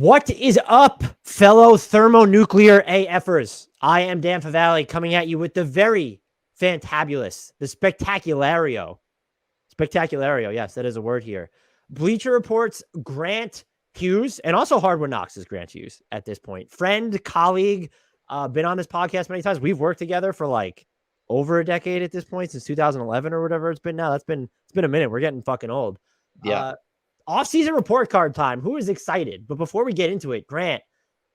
What is up, fellow thermonuclear AFers? I am Dan Favale coming at you with the very fantabulous, the spectaculario. Spectaculario, yes, that is a word here. Bleacher Report's Grant Hughes, and also HardwoodKnocks is Grant Hughes at this point. Friend, colleague, been on this podcast many times. We've worked together for like over a decade at this point, since 2011 or whatever it's been now. It's been a minute. We're getting fucking old. Yeah. Off-season report card time. Who is excited? But before we get into it, Grant,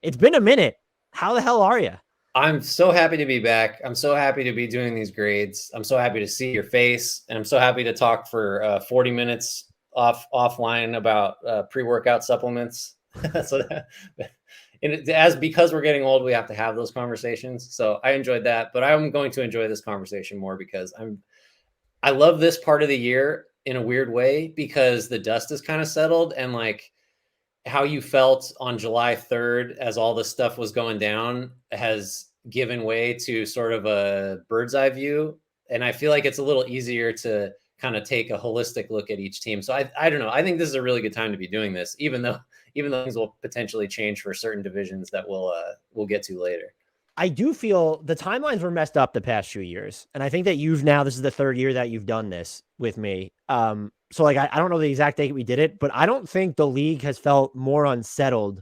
it's been a minute. How the hell are you? I'm so happy to be back. I'm so happy to be doing these grades. I'm so happy to see your face, and I'm so happy to talk for 40 minutes offline about pre-workout supplements. Because we're getting old, we have to have those conversations. So I enjoyed that, but I'm going to enjoy this conversation more because I love this part of the year in a weird way because the dust is kind of settled, and like how you felt on July 3rd as all this stuff was going down has given way to sort of a bird's eye view. And I feel like it's a little easier to kind of take a holistic look at each team. So I don't know. I think this is a really good time to be doing this, even though things will potentially change for certain divisions that we'll get to later. I do feel the timelines were messed up the past few years. And I think that this is the third year that you've done this with me. So like, I don't know the exact date we did it, but I don't think the league has felt more unsettled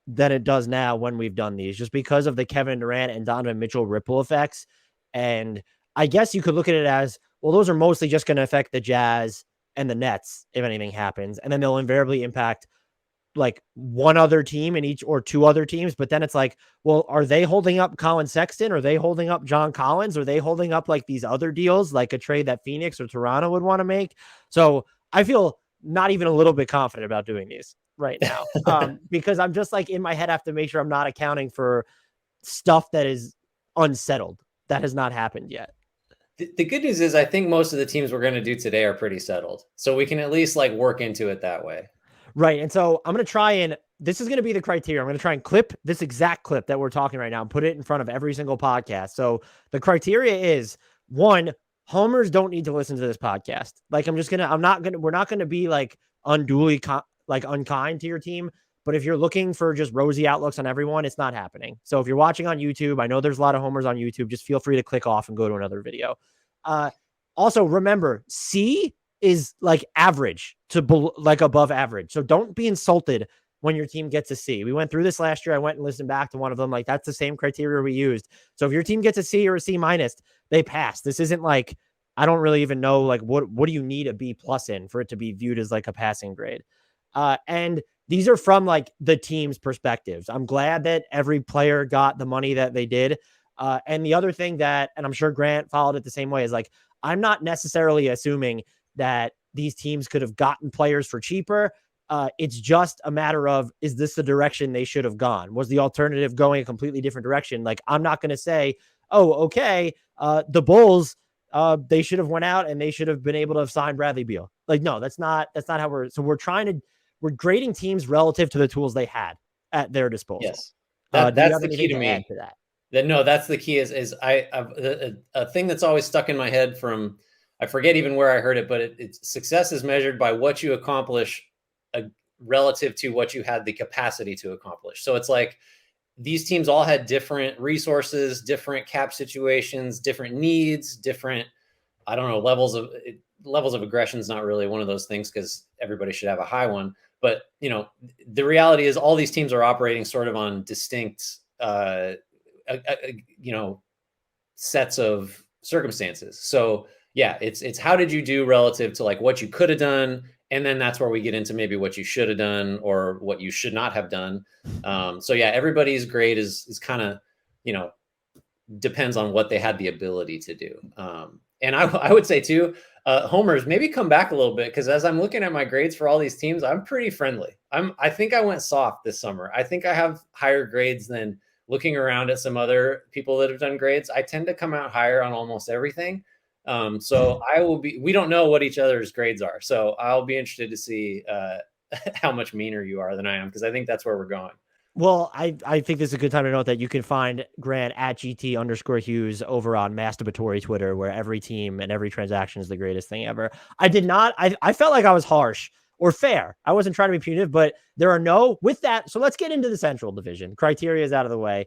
than it does now when we've done these, just because of the Kevin Durant and Donovan Mitchell ripple effects. And I guess you could look at it as, well, those are mostly just going to affect the Jazz and the Nets if anything happens. And then they'll invariably impact like one other team in each or two other teams. But then it's like, well, are they holding up Colin Sexton? Are they holding up John Collins? Are they holding up like these other deals, like a trade that Phoenix or Toronto would want to make? So I feel not even a little bit confident about doing these right now because I'm just like in my head, I have to make sure I'm not accounting for stuff that is unsettled. That has not happened yet. The good news is I think most of the teams we're going to do today are pretty settled. So we can at least like work into it that way. Right. And so I'm going to try and this is going to be the criteria. I'm going to try and clip this exact clip that we're talking right now and put it in front of every single podcast. So the criteria is, one, homers don't need to listen to this podcast. Like we're not going to be like unduly unkind to your team. But if you're looking for just rosy outlooks on everyone, it's not happening. So if you're watching on YouTube, I know there's a lot of homers on YouTube. Just feel free to click off and go to another video. Also, remember, C is like average to like above average. So don't be insulted when your team gets a C. We went through this last year. I went and listened back to one of them. Like that's the same criteria we used. So if your team gets a C or a C minus, they pass. This isn't like, I don't really even know like what do you need a B plus in for it to be viewed as like a passing grade. And these are from like the team's perspectives. I'm glad that every player got the money that they did. And the other thing that, and I'm sure Grant followed it the same way, is like, I'm not necessarily assuming that these teams could have gotten players for cheaper. It's just a matter of, is this the direction they should have gone? Was the alternative going a completely different direction? Like, I'm not going to say, oh, okay, the Bulls, they should have went out and they should have been able to have signed Bradley Beal. Like, no, that's not how we're grading teams relative to the tools they had at their disposal. Yes. That's the key to me. To that? No, that's the key is a thing that's always stuck in my head from, I forget even where I heard it, but success is measured by what you accomplish relative to what you had the capacity to accomplish. So it's like these teams all had different resources, different cap situations, different needs, different, I don't know, levels of aggression is not really one of those things because everybody should have a high one. But, the reality is all these teams are operating sort of on distinct, sets of circumstances. So yeah, it's how did you do relative to like what you could have done. And then that's where we get into maybe what you should have done or what you should not have done. So yeah, everybody's grade is kind of, depends on what they had the ability to do. And I would say too, homers, maybe come back a little bit, because as I'm looking at my grades for all these teams, I'm pretty friendly. I think I went soft this summer. I think I have higher grades than looking around at some other people that have done grades. I tend to come out higher on almost everything. So we don't know what each other's grades are. So I'll be interested to see how much meaner you are than I am, because I think that's where we're going. Well, I think this is a good time to note that you can find Grant at GT_Hughes over on masturbatory Twitter, where every team and every transaction is the greatest thing ever. I felt like I was harsh or fair. I wasn't trying to be punitive, but there are no with that. So let's get into the Central Division. Criteria is out of the way.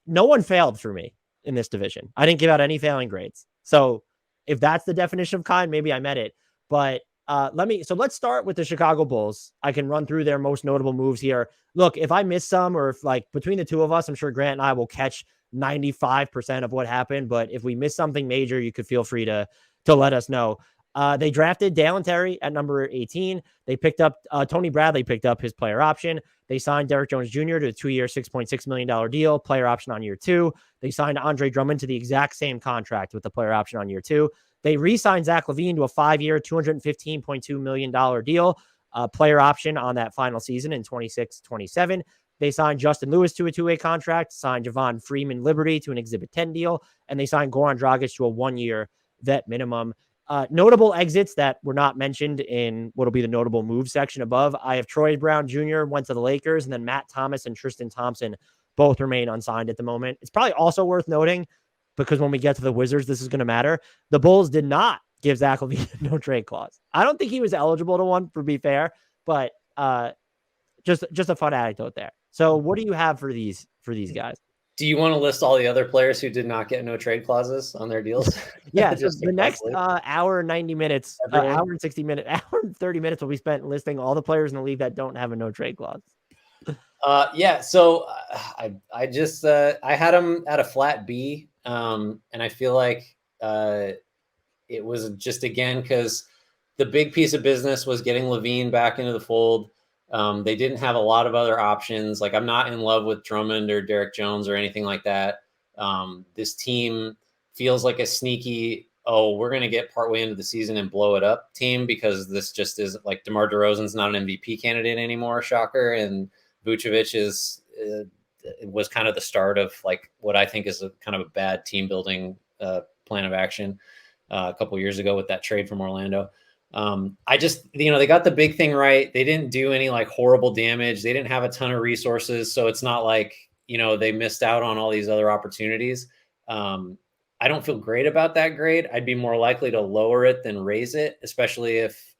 No one failed for me in this division. I didn't give out any failing grades. So if that's the definition of kind, maybe I met it. But let's start with the Chicago Bulls. I can run through their most notable moves here. Look, if I miss some, or if like between the two of us, I'm sure Grant and I will catch 95% of what happened. But if we miss something major, you could feel free to let us know. They drafted Dalen Terry at number 18. They picked up Tony Bradley picked up his player option. They signed Derrick Jones Jr. to a 2-year, $6.6 million deal, player option on year 2. They signed Andre Drummond to the exact same contract with the player option on year 2. They re-signed Zach LaVine to a 5-year, $215.2 million deal, player option on that final season in 26-27. They signed Justin Lewis to a 2-way contract, signed Javon Freeman Liberty to an Exhibit 10 deal, and they signed Goran Dragic to a 1-year vet minimum. Notable exits that were not mentioned in what will be the notable move section above. I have Troy Brown Jr. went to the Lakers, and then Matt Thomas and Tristan Thompson both remain unsigned at the moment. It's probably also worth noting, because when we get to the Wizards, this is going to matter. The Bulls did not give Zach LaVine a no trade clause. I don't think he was eligible to one, for be fair, but just a fun anecdote there. So what do you have for these guys? Do you want to list all the other players who did not get no trade clauses on their deals? Yeah, just the next hour, 90 minutes, hour and 60 minutes, hour and 30 minutes will be spent listing all the players in the league that don't have a no trade clause. Yeah, so I just I had him at a flat B, and I feel like it was just, again, because the big piece of business was getting LaVine back into the fold. They didn't have a lot of other options. Like, I'm not in love with Drummond or Derrick Jones or anything like that. This team feels like a sneaky, we're going to get partway into the season and blow it up team, because this just is like DeMar DeRozan's not an MVP candidate anymore, shocker. And Vucevic was kind of the start of like what I think is a kind of a bad team building plan of action a couple of years ago with that trade from Orlando. I just, they got the big thing right. They didn't do any like horrible damage. They didn't have a ton of resources. So it's not like, they missed out on all these other opportunities. I don't feel great about that grade. I'd be more likely to lower it than raise it, especially if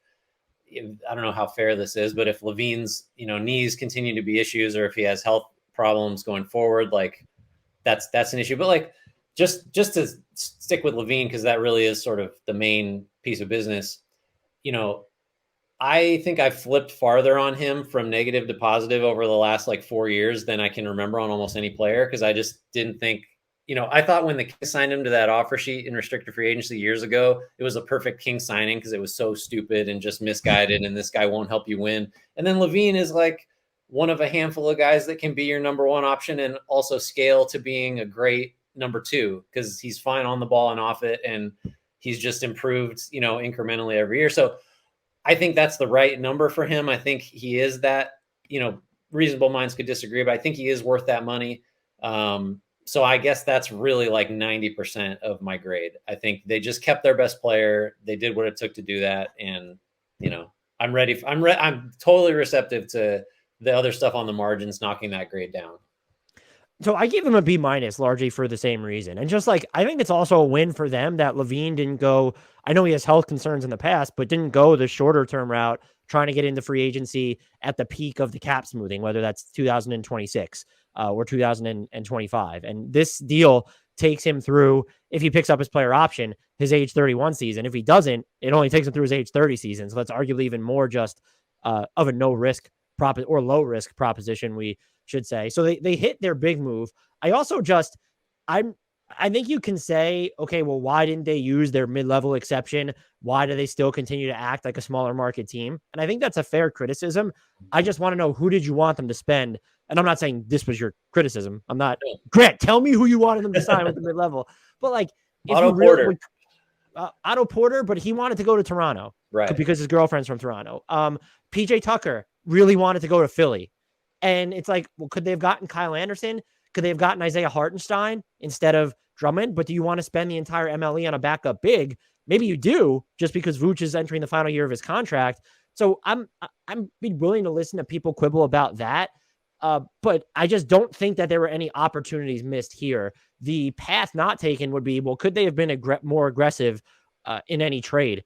I don't know how fair this is, but if LaVine's, knees continue to be issues, or if he has health problems going forward, like that's an issue. But like, just to stick with LaVine, because that really is sort of the main piece of business. I think I flipped farther on him from negative to positive over the last like 4 years than I can remember on almost any player. Cause I just didn't think, I thought when the Kings signed him to that offer sheet in restricted free agency years ago, it was a perfect Kings signing because it was so stupid and just misguided, and this guy won't help you win. And then LaVine is like one of a handful of guys that can be your number one option and also scale to being a great number 2, because he's fine on the ball and off it. And he's just improved, incrementally every year. So I think that's the right number for him. I think he is that, reasonable minds could disagree, but I think he is worth that money. So I guess that's really like 90% of my grade. I think they just kept their best player. They did what it took to do that. And, I'm ready. I'm totally receptive to the other stuff on the margins, knocking that grade down. So I gave him a B- largely for the same reason. And just like, I think it's also a win for them that LaVine didn't go. I know he has health concerns in the past, but didn't go the shorter term route, trying to get into free agency at the peak of the cap smoothing, whether that's 2026 or 2025. And this deal takes him through, if he picks up his player option, his age 31 season. If he doesn't, it only takes him through his age 30 season. So that's arguably even more just of a no risk or low risk proposition, we should say. So they hit their big move. I also just, I think you can say, okay, well, why didn't they use their mid-level exception? Why do they still continue to act like a smaller market team? And I think that's a fair criticism. I just want to know, who did you want them to spend? And I'm not saying this was your criticism. I'm not, Grant, tell me who you wanted them to sign with the mid-level. But like, if Otto Porter. Otto Porter, but he wanted to go to Toronto, right? Because his girlfriend's from Toronto. PJ Tucker really wanted to go to Philly. And it's like, well, could they have gotten Kyle Anderson? Could they have gotten Isaiah Hartenstein instead of Drummond? But do you want to spend the entire MLE on a backup big? Maybe you do, just because Vooch is entering the final year of his contract. So I'm be willing to listen to people quibble about that. But I just don't think that there were any opportunities missed here. The path not taken would be, well, could they have been more aggressive in any trade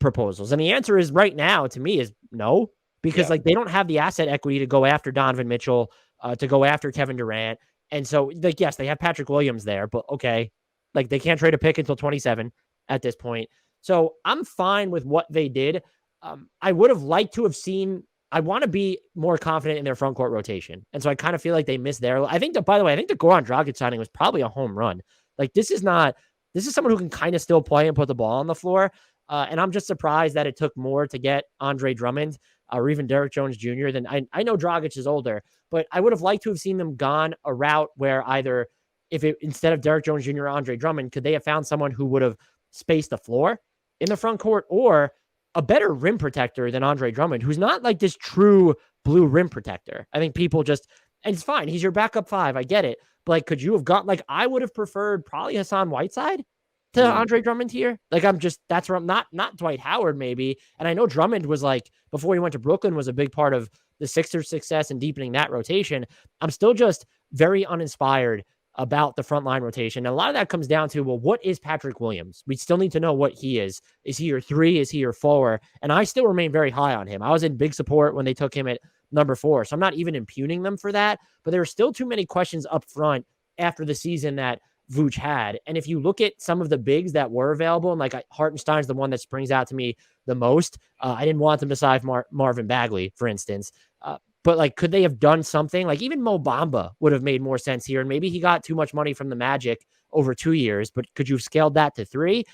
proposals? And the answer is right now, to me, is No, because like they don't have the asset equity to go after Donovan Mitchell, to go after Kevin Durant. And so like, yes, they have Patrick Williams there, but okay. Like they can't trade a pick until 27 at this point. So I'm fine with what they did. I would have liked to have seen, I want to be more confident in their front court rotation. And so I kind of feel like they missed there. I think that, by the way, I think the Goran Dragic signing was probably a home run. Like this is someone who can kind of still play and put the ball on the floor. And I'm just surprised that it took more to get Andre Drummond or even Derek Jones Jr. than I know Dragic is older, but I would have liked to have seen them gone a route where either instead of Derek Jones Jr. or Andre Drummond, could they have found someone who would have spaced the floor in the front court, or a better rim protector than Andre Drummond, who's not like this true blue rim protector. I think people and it's fine. He's your backup 5. I get it. But like, could you have got, like, I would have preferred probably Hassan Whiteside to Andre Drummond here. Like, that's where I'm not Dwight Howard maybe. And I know Drummond was like, before he went to Brooklyn, was a big part of the Sixers' success and deepening that rotation. I'm still just very uninspired about the frontline rotation. And a lot of that comes down to, well, what is Patrick Williams? We still need to know what he is. Is he your 3? Is he your 4? And I still remain very high on him. I was in big support when they took him at number 4. So I'm not even impugning them for that, but there are still too many questions up front after the season that Vooch had. And if you look at some of the bigs that were available, and like Hartenstein's the one that springs out to me the most. I didn't want them to sign Marvin Bagley, for instance. But like, could they have done something? Like even Mo Bamba would have made more sense here. And maybe he got too much money from the Magic over 2 years, but could you have scaled that to 3?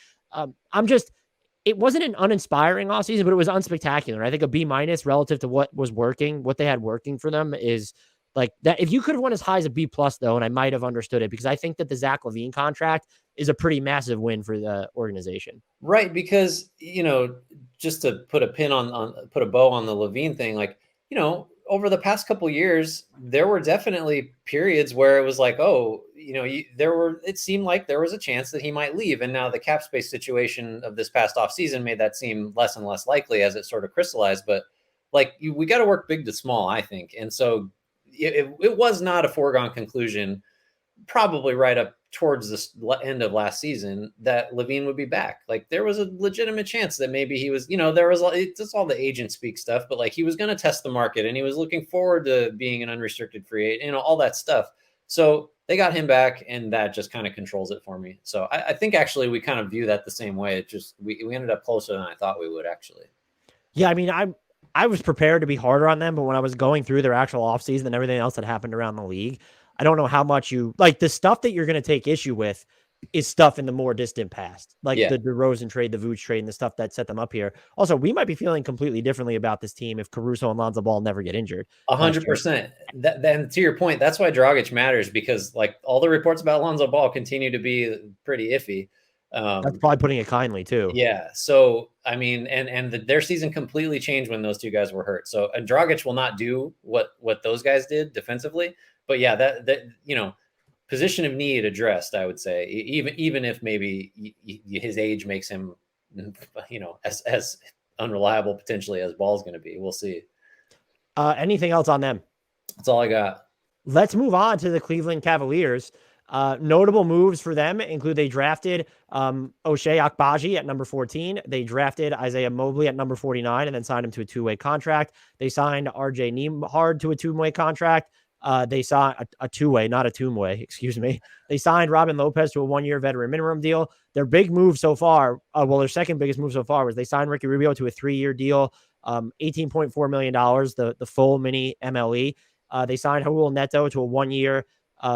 It wasn't an uninspiring offseason, but it was unspectacular. I think a B- relative to what was working, what they had working for them is like that. If you could have won as high as a B+ though, and I might have understood it, because I think that the Zach LaVine contract is a pretty massive win for the organization. Right. Because, just to put a put a bow on the LaVine thing, like, over the past couple of years, there were definitely periods where it was like, it seemed like there was a chance that he might leave. And now the cap space situation of this past offseason made that seem less and less likely as it sort of crystallized. But like, we got to work big to small, I think. And so it was not a foregone conclusion, probably right up towards the end of last season, that LaVine would be back. Like there was a legitimate chance that maybe he was, there was, it's all the agent speak stuff, but like he was going to test the market and he was looking forward to being an unrestricted free agent, all that stuff. So they got him back, and that just kind of controls it for me. So I think actually we kind of view that the same way. It just, we ended up closer than I thought we would actually. Yeah. I mean, I was prepared to be harder on them, but when I was going through their actual offseason and everything else that happened around the league, I don't know how much you like the stuff that you're going to take issue with is stuff in the more distant past, like the DeRozan trade, the Vooch trade, and the stuff that set them up here. Also, we might be feeling completely differently about this team if Caruso and Lonzo Ball never get injured. 100%. Then to your point, that's why Dragic matters, because like all the reports about Lonzo Ball continue to be pretty iffy. That's probably putting it kindly too. Yeah. So, I mean, their season completely changed when those two guys were hurt. So, and Dragic will not do what those guys did defensively. But yeah, that position of need addressed, I would say, even if maybe his age makes him, as unreliable potentially as Ball's going to be. We'll see. Anything else on them? That's all I got. Let's move on to the Cleveland Cavaliers. Notable moves for them include they drafted Ochai Agbaji at number 14. They drafted Isaiah Mobley at number 49 and then signed him to a 2-way contract. They signed RJ Nembhard to a 2-way contract. They signed a 2-way, not a two-way, excuse me. They signed Robin Lopez to a 1-year veteran minimum deal. Their big move so far, their second biggest move so far was they signed Ricky Rubio to a 3-year deal, $18.4 million, the full mini MLE. They signed Raul Neto to a 1-year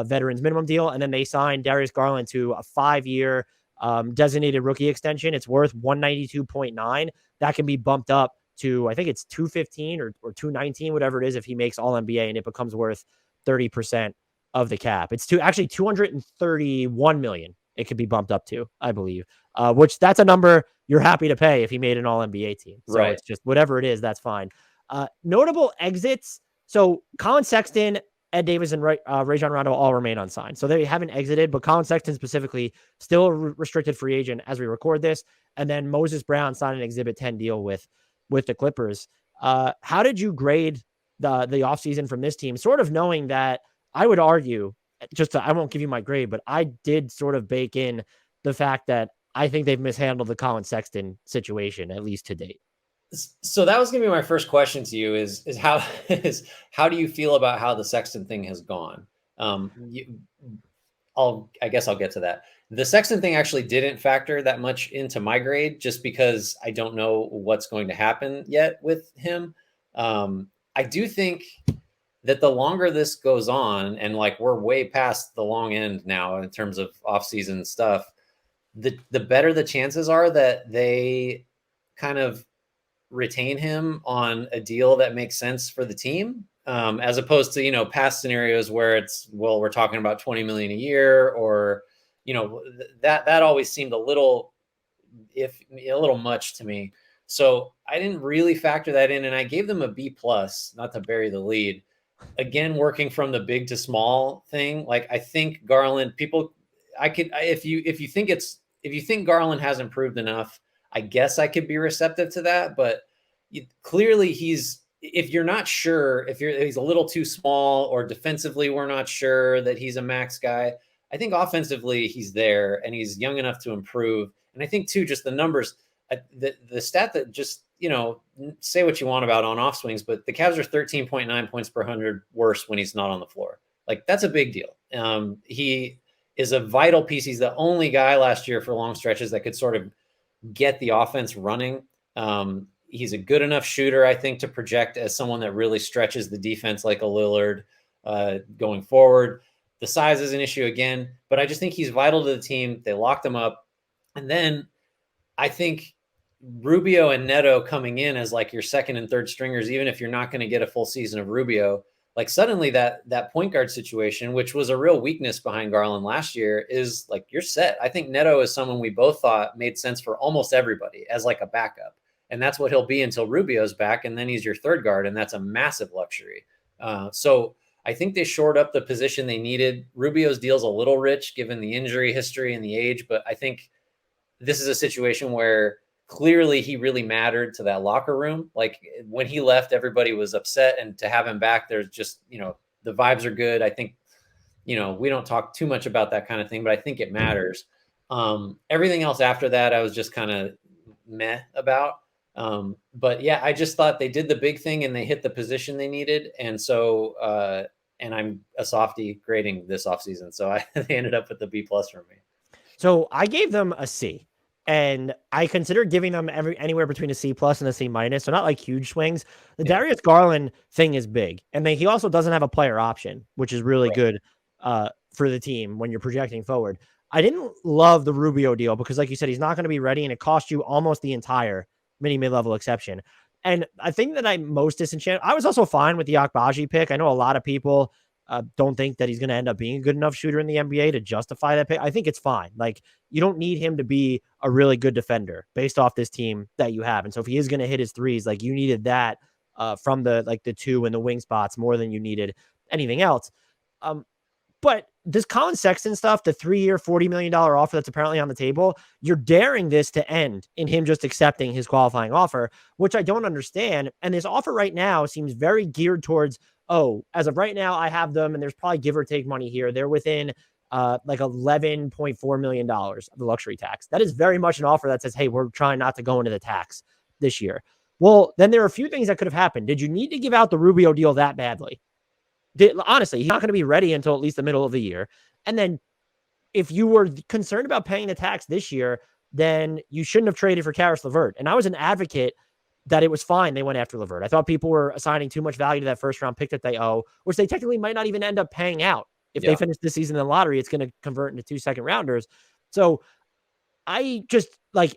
veterans minimum deal, and then they signed Darius Garland to a 5-year designated rookie extension. It's worth $192.9. That can be bumped up to, I think it's $215 or $219, whatever it is, if he makes all NBA, and it becomes worth 30% of the cap. It's actually $231 million. It could be bumped up to, I believe, which that's a number you're happy to pay if he made an all NBA team. So It's just whatever it is, that's fine. Notable exits. So Colin Sexton, Ed Davis, and Rajon Rondo all remain unsigned. So they haven't exited, but Colin Sexton specifically still a restricted free agent as we record this. And then Moses Brown signed an Exhibit 10 deal with the Clippers. How did you grade the offseason from this team? Sort of knowing that I would argue, I won't give you my grade, but I did sort of bake in the fact that I think they've mishandled the Colin Sexton situation, at least to date. So that was going to be my first question to you is how is how do you feel about how the Sexton thing has gone? You, I guess I'll get to that. The Sexton thing actually didn't factor that much into my grade just because I don't know what's going to happen yet with him. I do think that the longer this goes on, and like we're way past the long end now in terms of offseason stuff, the better the chances are that they kind of retain him on a deal that makes sense for the team, as opposed to, past scenarios where it's, well, we're talking about 20 million a year, or, that always seemed a little much to me. So I didn't really factor that in, and I gave them a B plus, not to bury the lead. Again, working from the big to small thing. Like, I think Garland, if you think Garland has improved enough, I guess I could be receptive to that, but clearly if you're not sure, he's a little too small, or defensively, we're not sure that he's a max guy. I think offensively he's there and he's young enough to improve. And I think too, just the numbers, the stat that just, say what you want about on off swings, but the Cavs are 13.9 points per 100 worse when he's not on the floor. Like, that's a big deal. He is a vital piece. He's the only guy last year for long stretches that could sort of get the offense running. He's a good enough shooter, I think, to project as someone that really stretches the defense like a Lillard going forward. The size is an issue again, but I just think he's vital to the team. They locked him up. And then I think Rubio and Neto coming in as like your second and third stringers, even if you're not going to get a full season of Rubio, like suddenly that point guard situation, which was a real weakness behind Garland last year, is like, you're set. I think Neto is someone we both thought made sense for almost everybody as like a backup. And that's what he'll be until Rubio's back. And then he's your third guard. And that's a massive luxury. So I think they shored up the position they needed. Rubio's deal's a little rich given the injury history and the age, but I think this is a situation where clearly he really mattered to that locker room. Like, when he left, everybody was upset, and to have him back, there's just, the vibes are good. I think, we don't talk too much about that kind of thing, but I think it matters. Everything else after that, I was just kind of meh about. But yeah, I just thought they did the big thing and they hit the position they needed. And so, and I'm a softie grading this offseason. So they ended up with the B plus for me. So I gave them a C. And I consider giving them anywhere between a C plus and a C minus. So not like huge swings. The Darius Garland thing is big. And then he also doesn't have a player option, which is really good for the team when you're projecting forward. I didn't love the Rubio deal because, like you said, he's not going to be ready, and it cost you almost the entire mid-level exception. And I think that I'm most disenchanted. I was also fine with the Akbaji pick. I know a lot of people don't think that he's going to end up being a good enough shooter in the NBA to justify that pick. I think it's fine. Like, you don't need him to be a really good defender based off this team that you have. And so if he is going to hit his threes, like, you needed that from the two and the wing spots more than you needed anything else. But this Colin Sexton stuff, the 3-year, $40 million offer that's apparently on the table, you're daring this to end in him just accepting his qualifying offer, which I don't understand. And this offer right now seems very geared towards, as of right now, I have them, and there's probably give or take money here. They're within like $11.4 million of the luxury tax. That is very much an offer that says, hey, we're trying not to go into the tax this year. Well, then there are a few things that could have happened. Did you need to give out the Rubio deal that badly? Honestly, he's not going to be ready until at least the middle of the year. And then if you were concerned about paying the tax this year, then you shouldn't have traded for Karis LeVert. And I was an advocate that it was fine they went after LeVert. I thought people were assigning too much value to that first-round pick that they owe, which they technically might not even end up paying out. If they finish this season in the lottery, it's going to convert into 2 second-rounders. So I just, like,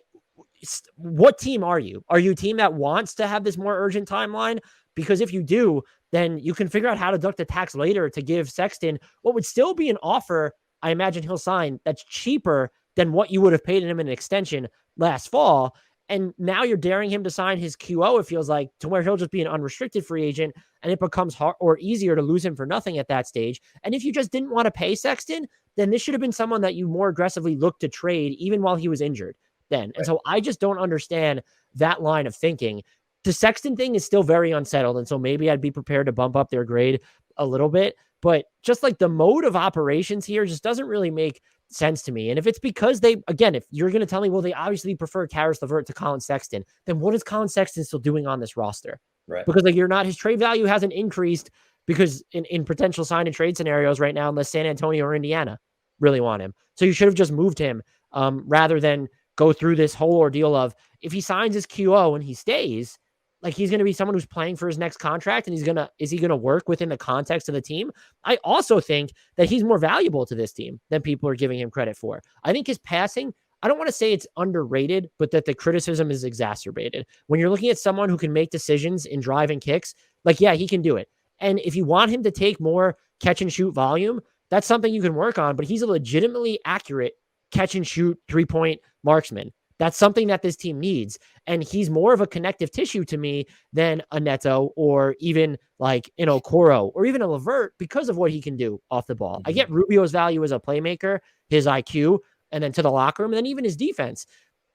what team are you? Are you a team that wants to have this more urgent timeline? Because if you do, then you can figure out how to deduct the tax later to give Sexton what would still be an offer, I imagine he'll sign, that's cheaper than what you would have paid him in an extension last fall. And now you're daring him to sign his QO, it feels like, to where he'll just be an unrestricted free agent, and it becomes hard or easier to lose him for nothing at that stage. And if you just didn't want to pay Sexton, then this should have been someone that you more aggressively looked to trade even while he was injured then. Right. And so I just don't understand that line of thinking. The Sexton thing is still very unsettled, and so maybe I'd be prepared to bump up their grade a little bit. But just like the mode of operations here just doesn't really make sense to me. And if it's because if you're going to tell me, well, they obviously prefer Karis LeVert to Colin Sexton, then what is Colin Sexton still doing on this roster? Right. Because like his trade value hasn't increased because in potential sign and trade scenarios right now, unless San Antonio or Indiana really want him. So you should have just moved him rather than go through this whole ordeal of if he signs his QO and he stays, like he's going to be someone who's playing for his next contract and is he going to work within the context of the team? I also think that he's more valuable to this team than people are giving him credit for. I think his passing, I don't want to say it's underrated, but that the criticism is exacerbated. When you're looking at someone who can make decisions in driving kicks, like, yeah, he can do it. And if you want him to take more catch and shoot volume, that's something you can work on, but he's a legitimately accurate catch and shoot 3-point marksman. That's something that this team needs. And he's more of a connective tissue to me than a Neto or even like an Okoro or even a LeVert because of what he can do off the ball. I get Rubio's value as a playmaker, his IQ, and then to the locker room, and then even his defense.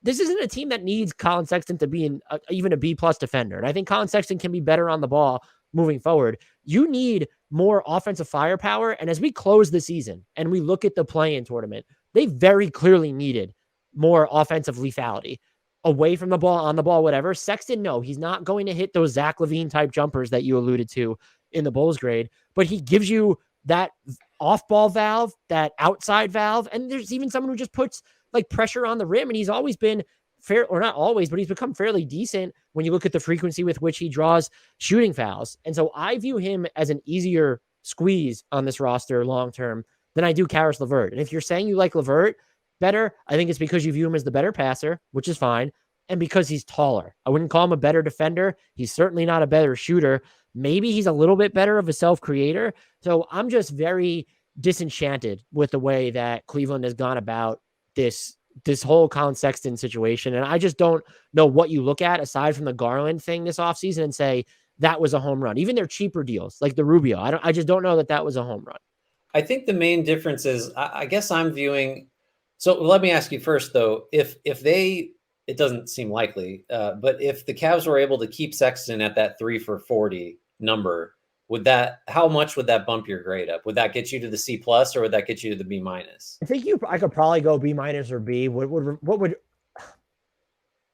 This isn't a team that needs Colin Sexton to be even a B-plus defender. And I think Colin Sexton can be better on the ball moving forward. You need more offensive firepower. And as we close the season and we look at the play-in tournament, they very clearly needed more offensive lethality away from the ball, on the ball, whatever. Sexton, no, he's not going to hit those Zach LaVine type jumpers that you alluded to in the Bulls grade, but he gives you that off ball valve, that outside valve. And there's even someone who just puts like pressure on the rim. And he's always been fair, or not always, but he's become fairly decent when you look at the frequency with which he draws shooting fouls. And so I view him as an easier squeeze on this roster long-term than I do Karis LeVert. And if you're saying you like LeVert better, I think it's because you view him as the better passer, which is fine, and because he's taller. I wouldn't call him a better defender. He's certainly not a better shooter. Maybe he's a little bit better of a self-creator. So I'm just very disenchanted with the way that Cleveland has gone about this whole Colin Sexton situation. And I just don't know what you look at aside from the Garland thing this offseason and say that was a home run. Even their cheaper deals like the Rubio, I just don't know that was a home run. I think the main difference is I guess I'm viewing. So let me ask you first, though, if they, it doesn't seem likely, but if the Cavs were able to keep Sexton at that 3 for 40 number, how much would that bump your grade up? Would that get you to the C plus or would that get you to the B minus? I think I could probably go B minus or B.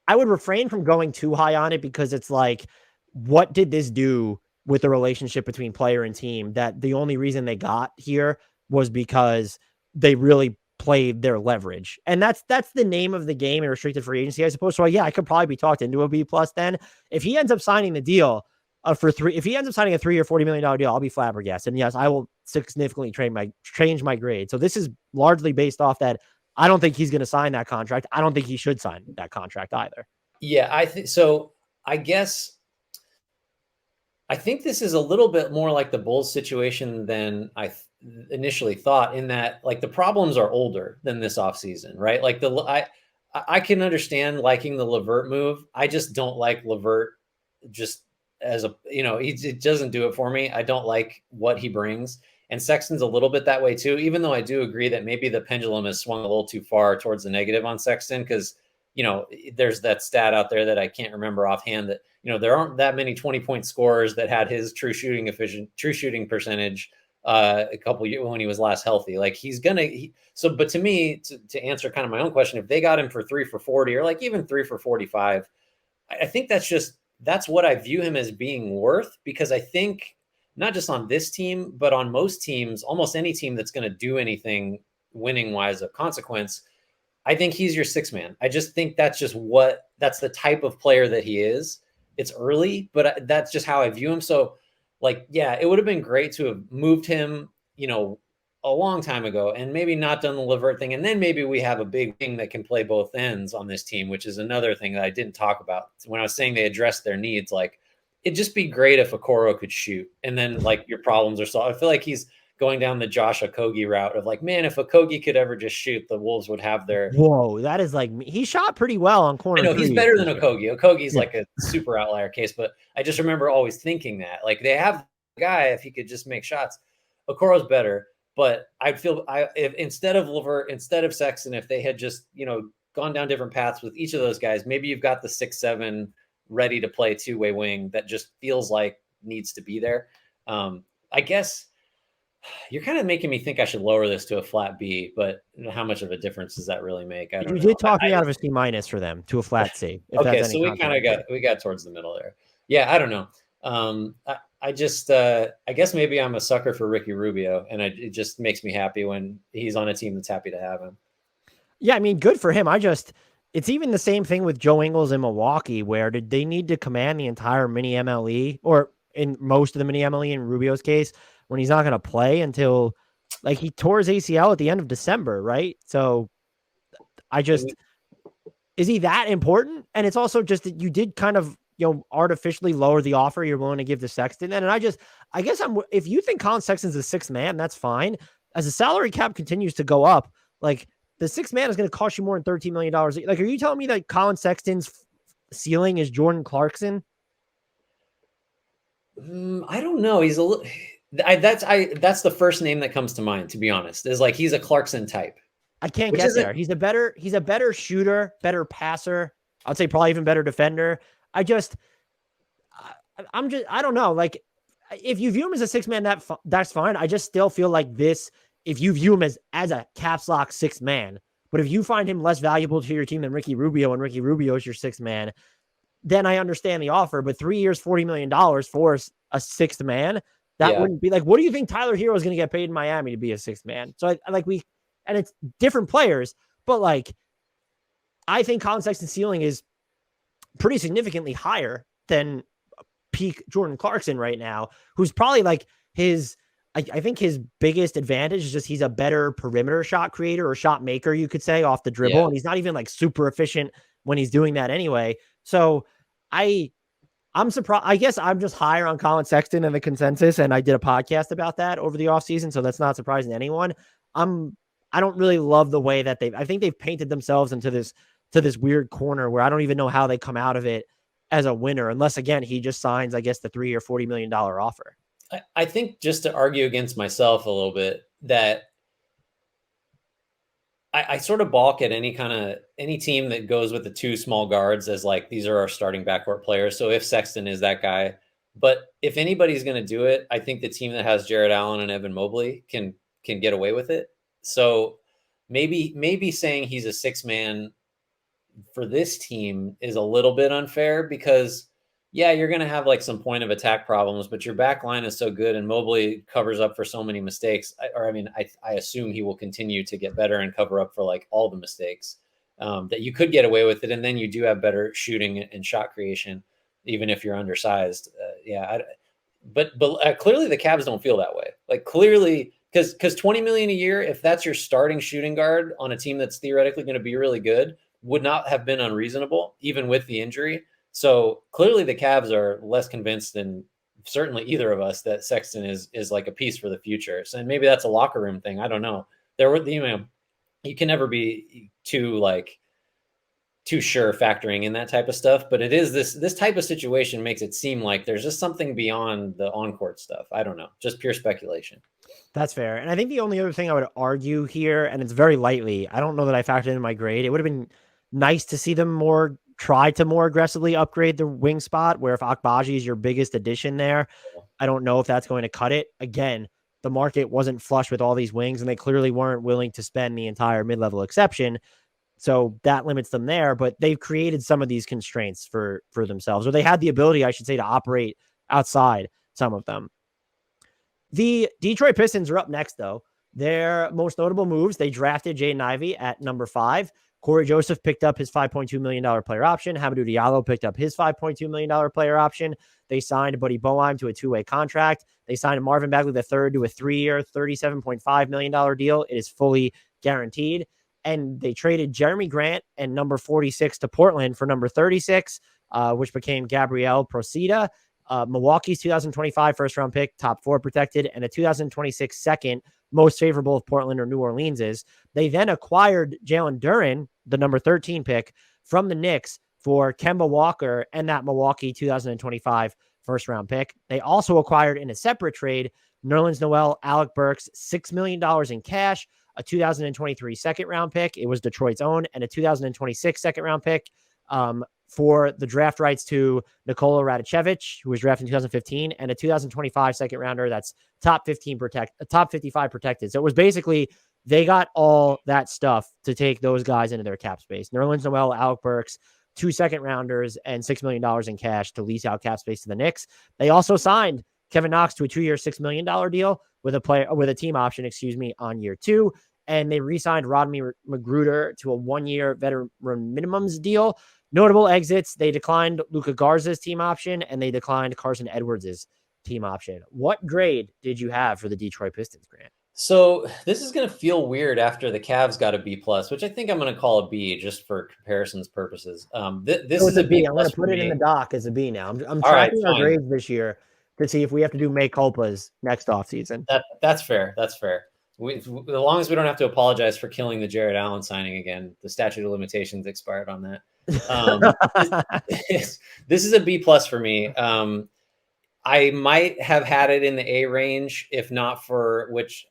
I would refrain from going too high on it because it's like, what did this do with the relationship between player and team that the only reason they got here was because they really played their leverage. And that's the name of the game in restricted free agency, I suppose. So yeah, I could probably be talked into a B plus then. If he ends up signing the deal if he ends up signing a 3 or $40 million deal, I'll be flabbergasted. And yes, I will significantly change my grade. So this is largely based off that I don't think he's going to sign that contract. I don't think he should sign that contract either. Yeah, I think so. I think this is a little bit more like the Bulls situation than I initially thought, in that like the problems are older than this offseason, right? Like I can understand liking the LeVert move. I just don't like LeVert just as a, it doesn't do it for me. I don't like what he brings. And Sexton's a little bit that way too, even though I do agree that maybe the pendulum has swung a little too far towards the negative on Sexton because, there's that stat out there that I can't remember offhand that, there aren't that many 20-point scorers that had his true shooting percentage a couple years when he was last healthy. Like but to me, to answer kind of my own question, if they got him for 3 for 40 or like even 3 for 45, I think that's what I view him as being worth, because I think not just on this team, but on most teams, almost any team that's going to do anything winning wise of consequence, I think he's your six man. I just think that's the type of player that he is. It's early, but that's just how I view him. So like, yeah, it would have been great to have moved him, a long time ago and maybe not done the LeVert thing. And then maybe we have a big thing that can play both ends on this team, which is another thing that I didn't talk about when I was saying they addressed their needs. Like, it'd just be great if Okoro could shoot and then like your problems are solved. I feel like he's going down the Josh Okogie route of like, man, if Okogie could ever just shoot, the Wolves would have their. Whoa, that is like, he shot pretty well on corner. I know he's better than Okogie. Okogie's like a super outlier case, but I just remember always thinking that like they have the guy, if he could just make shots, Okoro's better. But I'd feel if instead of LeVert, instead of Sexton, if they had just, gone down different paths with each of those guys, maybe you've got the 6'7" ready to play two-way wing that just feels like needs to be there. I guess, You're kind of making me think I should lower this to a flat B, but how much of a difference does that really make? I don't You know. did talk me out of a C minus for them to a flat C. If Okay, that's any so we kind consolation. of got towards the middle there. Yeah, I don't know. I just I guess maybe I'm a sucker for Ricky Rubio, and it just makes me happy when he's on a team that's happy to have him. Yeah, I mean, good for him. It's even the same thing with Joe Ingles in Milwaukee, where did they need to command the entire mini MLE, or in most of the mini MLE in Rubio's case, when he's not going to play until like he tore his ACL at the end of December, right? So is he that important? And it's also just that you did kind of, artificially lower the offer you're willing to give to Sexton. And I guess if you think Colin Sexton's the sixth man, that's fine. As the salary cap continues to go up, like the sixth man is going to cost you more than $13 million. Like, are you telling me that Colin Sexton's ceiling is Jordan Clarkson? I don't know. He's a little. That's the first name that comes to mind, to be honest. Is like he's a Clarkson type. I can't get there. He's a better shooter, better passer. I'd say probably even better defender. I don't know. Like, if you view him as a six man, that's fine. I just still feel like this, if you view him as a caps lock sixth man, but if you find him less valuable to your team than Ricky Rubio and Ricky Rubio is your sixth man, then I understand the offer. But 3 years, $40 million for a sixth man, that wouldn't be like, what do you think Tyler Hero is going to get paid in Miami to be a sixth man? So and it's different players, but like, I think Colin Sexton's ceiling is pretty significantly higher than peak Jordan Clarkson right now, who's probably like I think his biggest advantage is just he's a better perimeter shot creator or shot maker, you could say, off the dribble. Yeah. And he's not even like super efficient when he's doing that anyway. So I'm surprised. I guess I'm just higher on Colin Sexton in the consensus, and I did a podcast about that over the offseason, so that's not surprising to anyone. I don't really love the way that I think they've painted themselves into this weird corner where I don't even know how they come out of it as a winner, unless again he just signs, I guess, the 3 or $40 million offer. I think, just to argue against myself a little bit, that I sort of balk at any team that goes with the two small guards as like, these are our starting backcourt players. So if Sexton is that guy, but if anybody's going to do it, I think the team that has Jarrett Allen and Evan Mobley can get away with it. So maybe saying he's a six man for this team is a little bit unfair, because yeah, you're going to have like some point of attack problems, but your back line is so good and Mobley covers up for so many mistakes. I assume he will continue to get better and cover up for like all the mistakes, that you could get away with it. And then you do have better shooting and shot creation, even if you're undersized. But clearly the Cavs don't feel that way. Like, clearly, because $20 million a year, if that's your starting shooting guard on a team that's theoretically going to be really good, would not have been unreasonable, even with the injury. So clearly the Cavs are less convinced than certainly either of us that Sexton is like a piece for the future. So, and maybe that's a locker room thing. I don't know. You can never be too sure factoring in that type of stuff, but it is this type of situation makes it seem like there's just something beyond the on-court stuff. I don't know, just pure speculation. That's fair. And I think the only other thing I would argue here, and it's very lightly, I don't know that I factored in my grade. It would have been nice to see them try to more aggressively upgrade the wing spot, where if Akbaji is your biggest addition there, I don't know if that's going to cut it. Again, the market wasn't flush with all these wings, and they clearly weren't willing to spend the entire mid-level exception. So that limits them there, but they've created some of these constraints for themselves, or they had the ability, I should say, to operate outside some of them. The Detroit Pistons are up next, though. Their most notable moves, they drafted Jaden Ivey at number 5. Corey Joseph picked up his $5.2 million player option. Hamidou Diallo picked up his $5.2 million player option. They signed Buddy Boeheim to a 2-way contract. They signed Marvin Bagley III to a 3-year, $37.5 million deal. It is fully guaranteed. And they traded Jeremy Grant and number 46 to Portland for number 36, which became Gabriel Procida. Milwaukee's 2025 first-round pick, top 4 protected, and a 2026 second, most favorable of Portland or New Orleans is. They then acquired Jalen Duren, the number 13 pick, from the Knicks for Kemba Walker and that Milwaukee 2025 first-round pick. They also acquired, in a separate trade, Nerlens Noel, Alec Burks, $6 million in cash, a 2023 second-round pick. It was Detroit's own, and a 2026 second-round pick for the draft rights to Nikola Radicevich, who was drafted in 2015, and a 2025 second rounder that's top 55 protected. So it was basically they got all that stuff to take those guys into their cap space. Nerlens Noel, Alec Burks, 2 second rounders, and $6 million in cash to lease out cap space to the Knicks. They also signed Kevin Knox to a 2-year, $6 million deal with a team option, on year 2. And they re-signed Rodney Magruder to a 1-year veteran minimums deal. Notable exits: they declined Luka Garza's team option and they declined Carson Edwards' team option. What grade did you have for the Detroit Pistons, Grant? So this is going to feel weird after the Cavs got a B+, which I think I'm going to call a B just for comparisons purposes. This is a B+. I'm going to put it in the doc as a B now. I'm tracking our grades this year to see if we have to do mea culpas next offseason. That's fair. That's fair. As long as we don't have to apologize for killing the Jared Allen signing again, the statute of limitations expired on that. This is a B+ for me. I might have had it in the A range, if not for which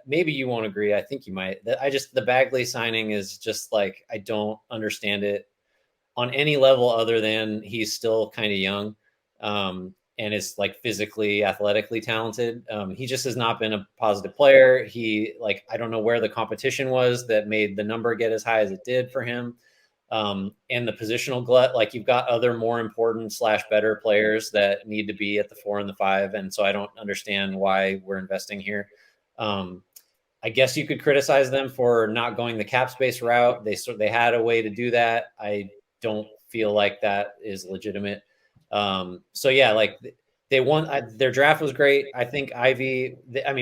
maybe you won't agree. I think you might. The Bagley signing is just like, I don't understand it on any level other than he's still kind of young. And is like physically, athletically talented. He just has not been a positive player. I don't know where the competition was that made the number get as high as it did for him. And the positional glut, like you've got other more important / better players that need to be at the 4 and the 5. And so I don't understand why we're investing here. I guess you could criticize them for not going the cap space route. They had a way to do that. I don't feel like that is legitimate. So yeah, like they won. Their draft was great. I think Ivy.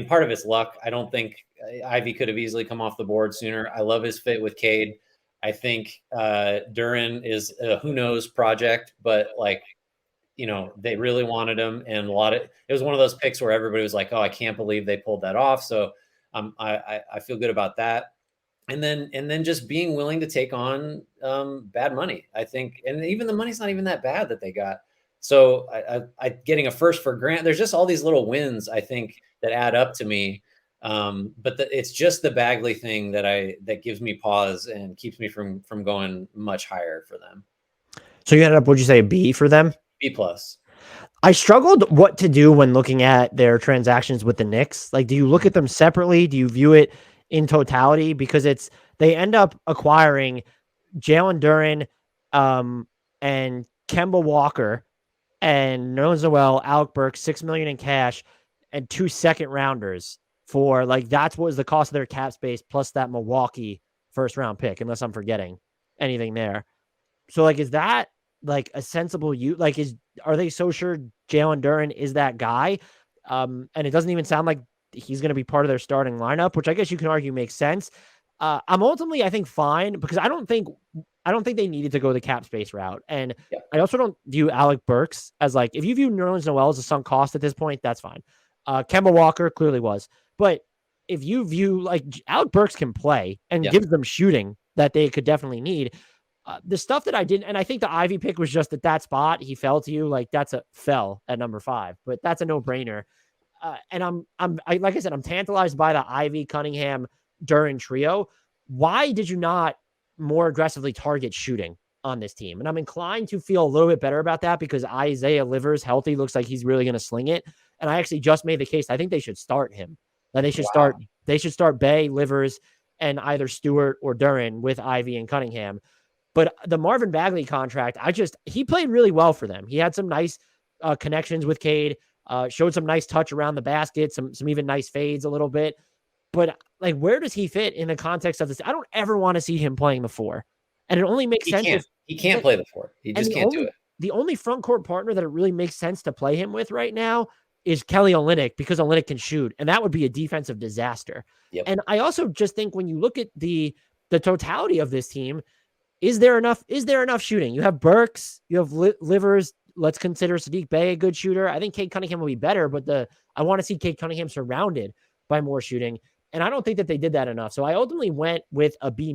Part of it's luck. I don't think Ivy could have easily come off the board sooner. I love his fit with Cade. I think Duren is a who knows project, but they really wanted him, and it was one of those picks where everybody was like, "Oh, I can't believe they pulled that off." So I feel good about that. And then just being willing to take on bad money, I think, and even the money's not even that bad that they got. So I getting a first for Grant. There's just all these little wins, I think, that add up to me. But it's just the Bagley thing that gives me pause and keeps me from going much higher for them. So you ended up, would you say, a B for them? B+. I struggled what to do when looking at their transactions with the Knicks. Like, do you look at them separately? Do you view it in totality? Because they end up acquiring Jalen Duren and Kemba Walker and Nerlens Noel, Alec Burks, $6 million in cash, and 2 second rounders for that's what was the cost of their cap space plus that Milwaukee first round pick, unless I'm forgetting anything there. So is that a sensible are they so sure Jalen Duren is that guy? And it doesn't even sound like he's going to be part of their starting lineup, which I guess you can argue makes sense. I'm ultimately, I think, fine because I don't think they needed to go the cap space route. And yeah. I also don't view Alec Burks as if you view Nerlens Noel as a sunk cost at this point, that's fine. Kemba Walker clearly was. But if you view Alec Burks can play and gives them shooting that they could definitely need. The stuff that I didn't, and I think the Ivy pick was just at that spot. He fell to you. That's fell at number 5, but that's a no brainer. And like I said, I'm tantalized by the Ivy, Cunningham, Duren trio. Why did you not more aggressively target shooting on this team? And I'm inclined to feel a little bit better about that because Isaiah Livers healthy looks like he's really going to sling it. And I actually just made the case. I think they should start him. That they should start Bay, Livers, and either Stewart or Duren with Ivy and Cunningham. But the Marvin Bagley contract, he played really well for them. He had some nice connections with Cade, showed some nice touch around the basket, some even nice fades a little bit. But where does he fit in the context of this? I don't ever want to see him playing the 4. And it only makes sense. He can't play the 4. He just can't do it. The only front court partner that it really makes sense to play him with right now is Kelly Olynyk because Olynyk can shoot. And that would be a defensive disaster. Yep. And I also just think when you look at the totality of this team, is there enough shooting? You have Burks, you have Livers. Let's consider Sadiq Bey a good shooter. I think Cade Cunningham will be better, but I want to see Cade Cunningham surrounded by more shooting. And I don't think that they did that enough. So I ultimately went with a B-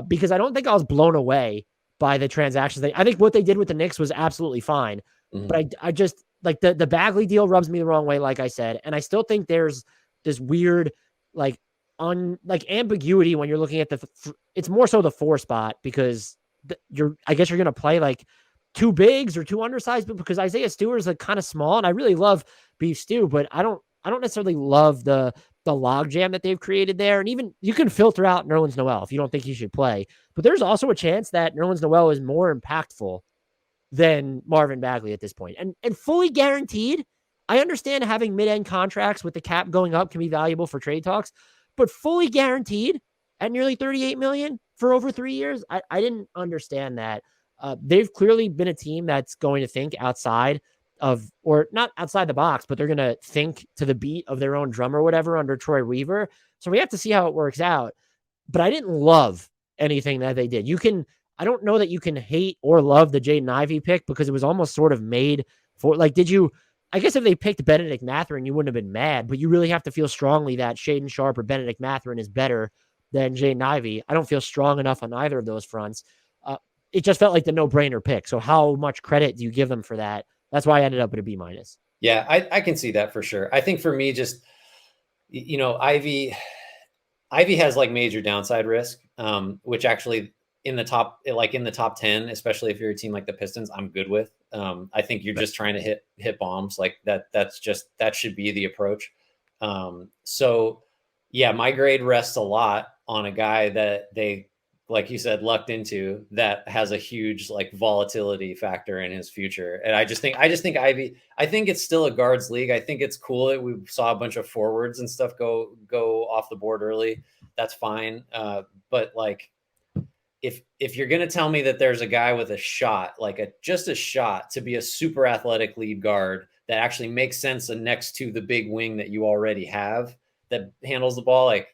because I don't think I was blown away by the transactions. I think what they did with the Knicks was absolutely fine. Mm-hmm. But I just the Bagley deal rubs me the wrong way, like I said. And I still think there's this weird ambiguity when you're looking at it's more so the 4 spot because I guess you're going to play like two bigs or two undersized, but because Isaiah Stewart is like kind of small, and I really love Beef Stew, but I don't necessarily love the logjam that they've created there. And even you can filter out Nerlens Noel if you don't think he should play, but there's also a chance that Nerlens Noel is more impactful than Marvin Bagley at this point. And fully guaranteed, I understand having mid-end contracts with the cap going up can be valuable for trade talks, but fully guaranteed at nearly $38 million for over 3 years, I didn't understand that. They've clearly been a team that's going to think outside of, or not outside the box, but they're going to think to the beat of their own drum or whatever under Troy Weaver. So we have to see how it works out. But I didn't love anything that they did. I don't know that you can hate or love the Jaden Ivey pick because it was almost sort of made for, like, I guess if they picked Benedict Mathurin, you wouldn't have been mad, but you really have to feel strongly that Shaedon Sharpe or Benedict Mathurin is better than Jaden Ivey. I don't feel strong enough on either of those fronts. It just felt like the no-brainer pick. So how much credit do you give them for that? That's why I ended up at a B-. Yeah, I can see that for sure. I think for me, just, Ivy has like major downside risk, which actually in the top 10, especially if you're a team like the Pistons, I'm good with. I think you're just trying to hit bombs like that. That should be the approach. So yeah, my grade rests a lot on a guy that they, like you said, lucked into, that has a huge like volatility factor in his future. And I just think Ivy, I think it's still a guards league. I think it's cool that we saw a bunch of forwards and stuff go off the board early. That's fine. But like, if you're going to tell me that there's a guy with a shot, like just a shot to be a super athletic lead guard that actually makes sense next to the big wing that you already have that handles the ball, like,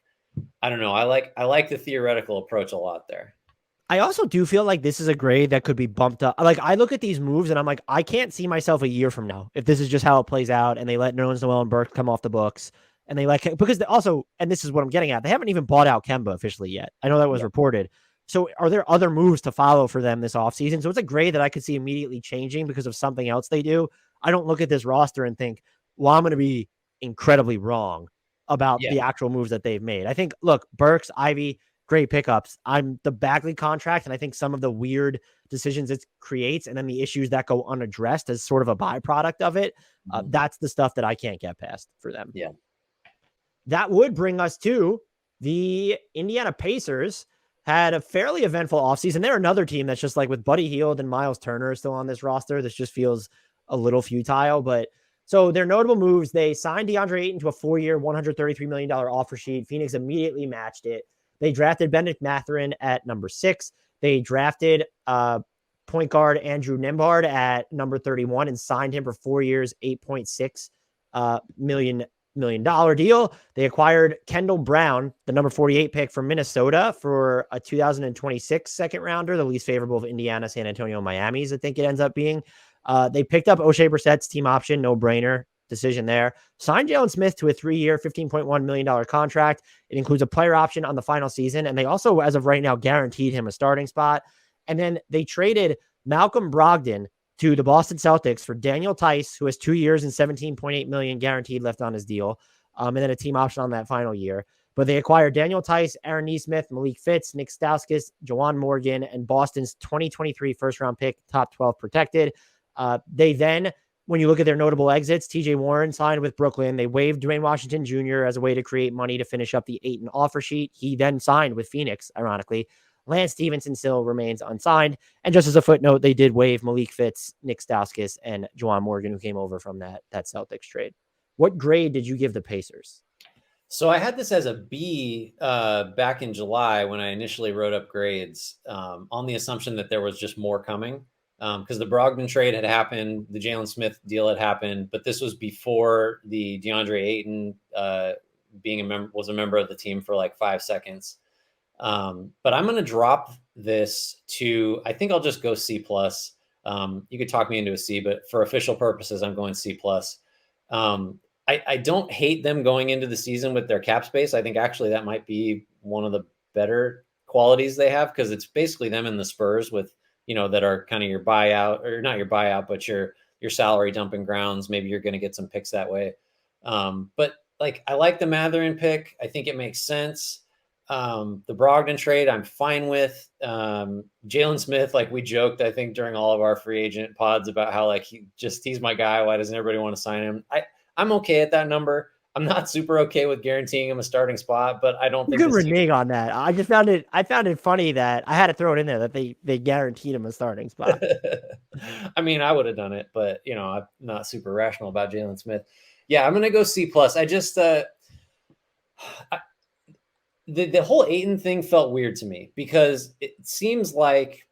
I don't know. I like the theoretical approach a lot there. I also do feel like this is a grade that could be bumped up. Like, I look at these moves and I'm like, I can't see myself a year from now if this is just how it plays out and they let Nerlens Noel and Burke come off the books and they because also, and this is what I'm getting at, they haven't even bought out Kemba officially yet. I know that was reported. So are there other moves to follow for them this offseason? So it's a grade that I could see immediately changing because of something else they do. I don't look at this roster and think, well, I'm going to be incredibly wrong about the actual moves that they've made. I think, look, Burks, Ivy, great pickups. I'm the Bagley contract, and I think some of the weird decisions it creates and then the issues that go unaddressed as sort of a byproduct of it, that's the stuff that I can't get past for them. Yeah. That would bring us to the Indiana Pacers. Had a fairly eventful offseason. They're another team that's just like with Buddy Hield and Miles Turner still on this roster. This just feels a little futile, but so their notable moves, they signed DeAndre Ayton to a 4-year, $133 million offer sheet. Phoenix immediately matched it. They drafted Benedict Mathurin at number 6. They drafted point guard Andrew Nembhard at number 31 and signed him for 4 years, $8.6 million deal. They acquired Kendall Brown, the number 48 pick from Minnesota, for a 2026 second rounder, the least favorable of Indiana, San Antonio, Miami's, I think it ends up being. They picked up O'Shea Brissett's team option, no-brainer decision there. Signed Jalen Smith to a 3-year, $15.1 million contract. It includes a player option on the final season, and they also, as of right now, guaranteed him a starting spot. And then they traded Malcolm Brogdon to the Boston Celtics for Daniel Tice, who has 2 years and $17.8 million guaranteed left on his deal, and then a team option on that final year. But they acquired Daniel Tice, Aaron Nesmith, Malik Fitz, Nick Stauskas, Jawan Morgan, and Boston's 2023 first-round pick, top 12 protected. They then, when you look at their notable exits, TJ Warren signed with Brooklyn. They waived Dwayne Washington Jr. as a way to create money to finish up the Ayton offer sheet. He then signed with Phoenix, ironically. Lance Stevenson still remains unsigned. And just as a footnote, they did waive Malik Fitz, Nick Stauskas, and Jawan Morgan, who came over from that Celtics trade. What grade did you give the Pacers? So I had this as a B back in July when I initially wrote up grades on the assumption that there was just more coming. Because the Brogdon trade had happened, the Jalen Smith deal had happened, but this was before the DeAndre Ayton was a member of the team for like 5 seconds. But I'm going to drop this to, I think I'll just go C+. You could talk me into a C, but for official purposes, I'm going C+. I don't hate them going into the season with their cap space. I think actually that might be one of the better qualities they have, because it's basically them and the Spurs with, that are kind of your buyout, or not your buyout, but your salary dumping grounds. Maybe you're going to get some picks that way. But like, I like the Mathurin pick. I think it makes sense. The Brogdon trade, I'm fine with. Jalen Smith, like we joked, I think during all of our free agent pods about how like he's my guy. Why doesn't everybody want to sign him? I'm okay at that number. I'm not super okay with guaranteeing him a starting spot, but I don't You think could renege on that. I found it funny that I had to throw it in there that they guaranteed him a starting spot. I mean, I would have done it, but I'm not super rational about Jalen Smith. Yeah, I'm gonna go C plus. I just the whole Ayton thing felt weird to me because it seems like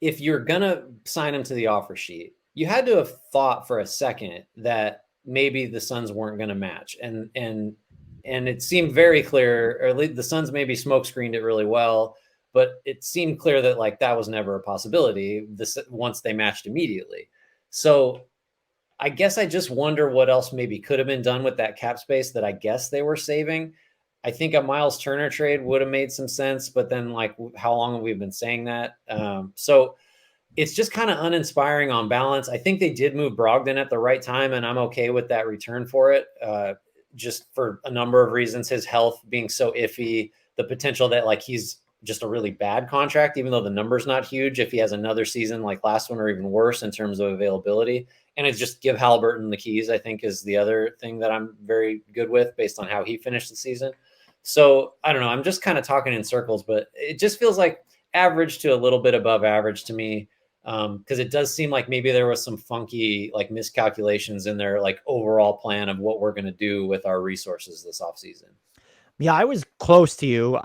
if you're gonna sign him to the offer sheet, you had to have thought for a second that maybe the Suns weren't going to match, and it seemed very clear, or at least the Suns maybe smoke screened it really well, but it seemed clear that like that was never a possibility. Once they matched immediately, so I guess I just wonder what else maybe could have been done with that cap space that I guess they were saving. I think a Miles Turner trade would have made some sense, but then like how long have we been saying that? So it's just kind of uninspiring on balance. I think they did move Brogdon at the right time, and I'm okay with that return for it. Just for a number of reasons, his health being so iffy, the potential that like he's just a really bad contract, even though the number's not huge. If he has another season like last one or even worse in terms of availability, and it's just give Halliburton the keys, I think is the other thing that I'm very good with based on how he finished the season. So I don't know. I'm just kind of talking in circles, but it just feels like average to a little bit above average to me. Because it does seem like maybe there was some funky like miscalculations in their like overall plan of what we're going to do with our resources this offseason. Yeah, I was close to you.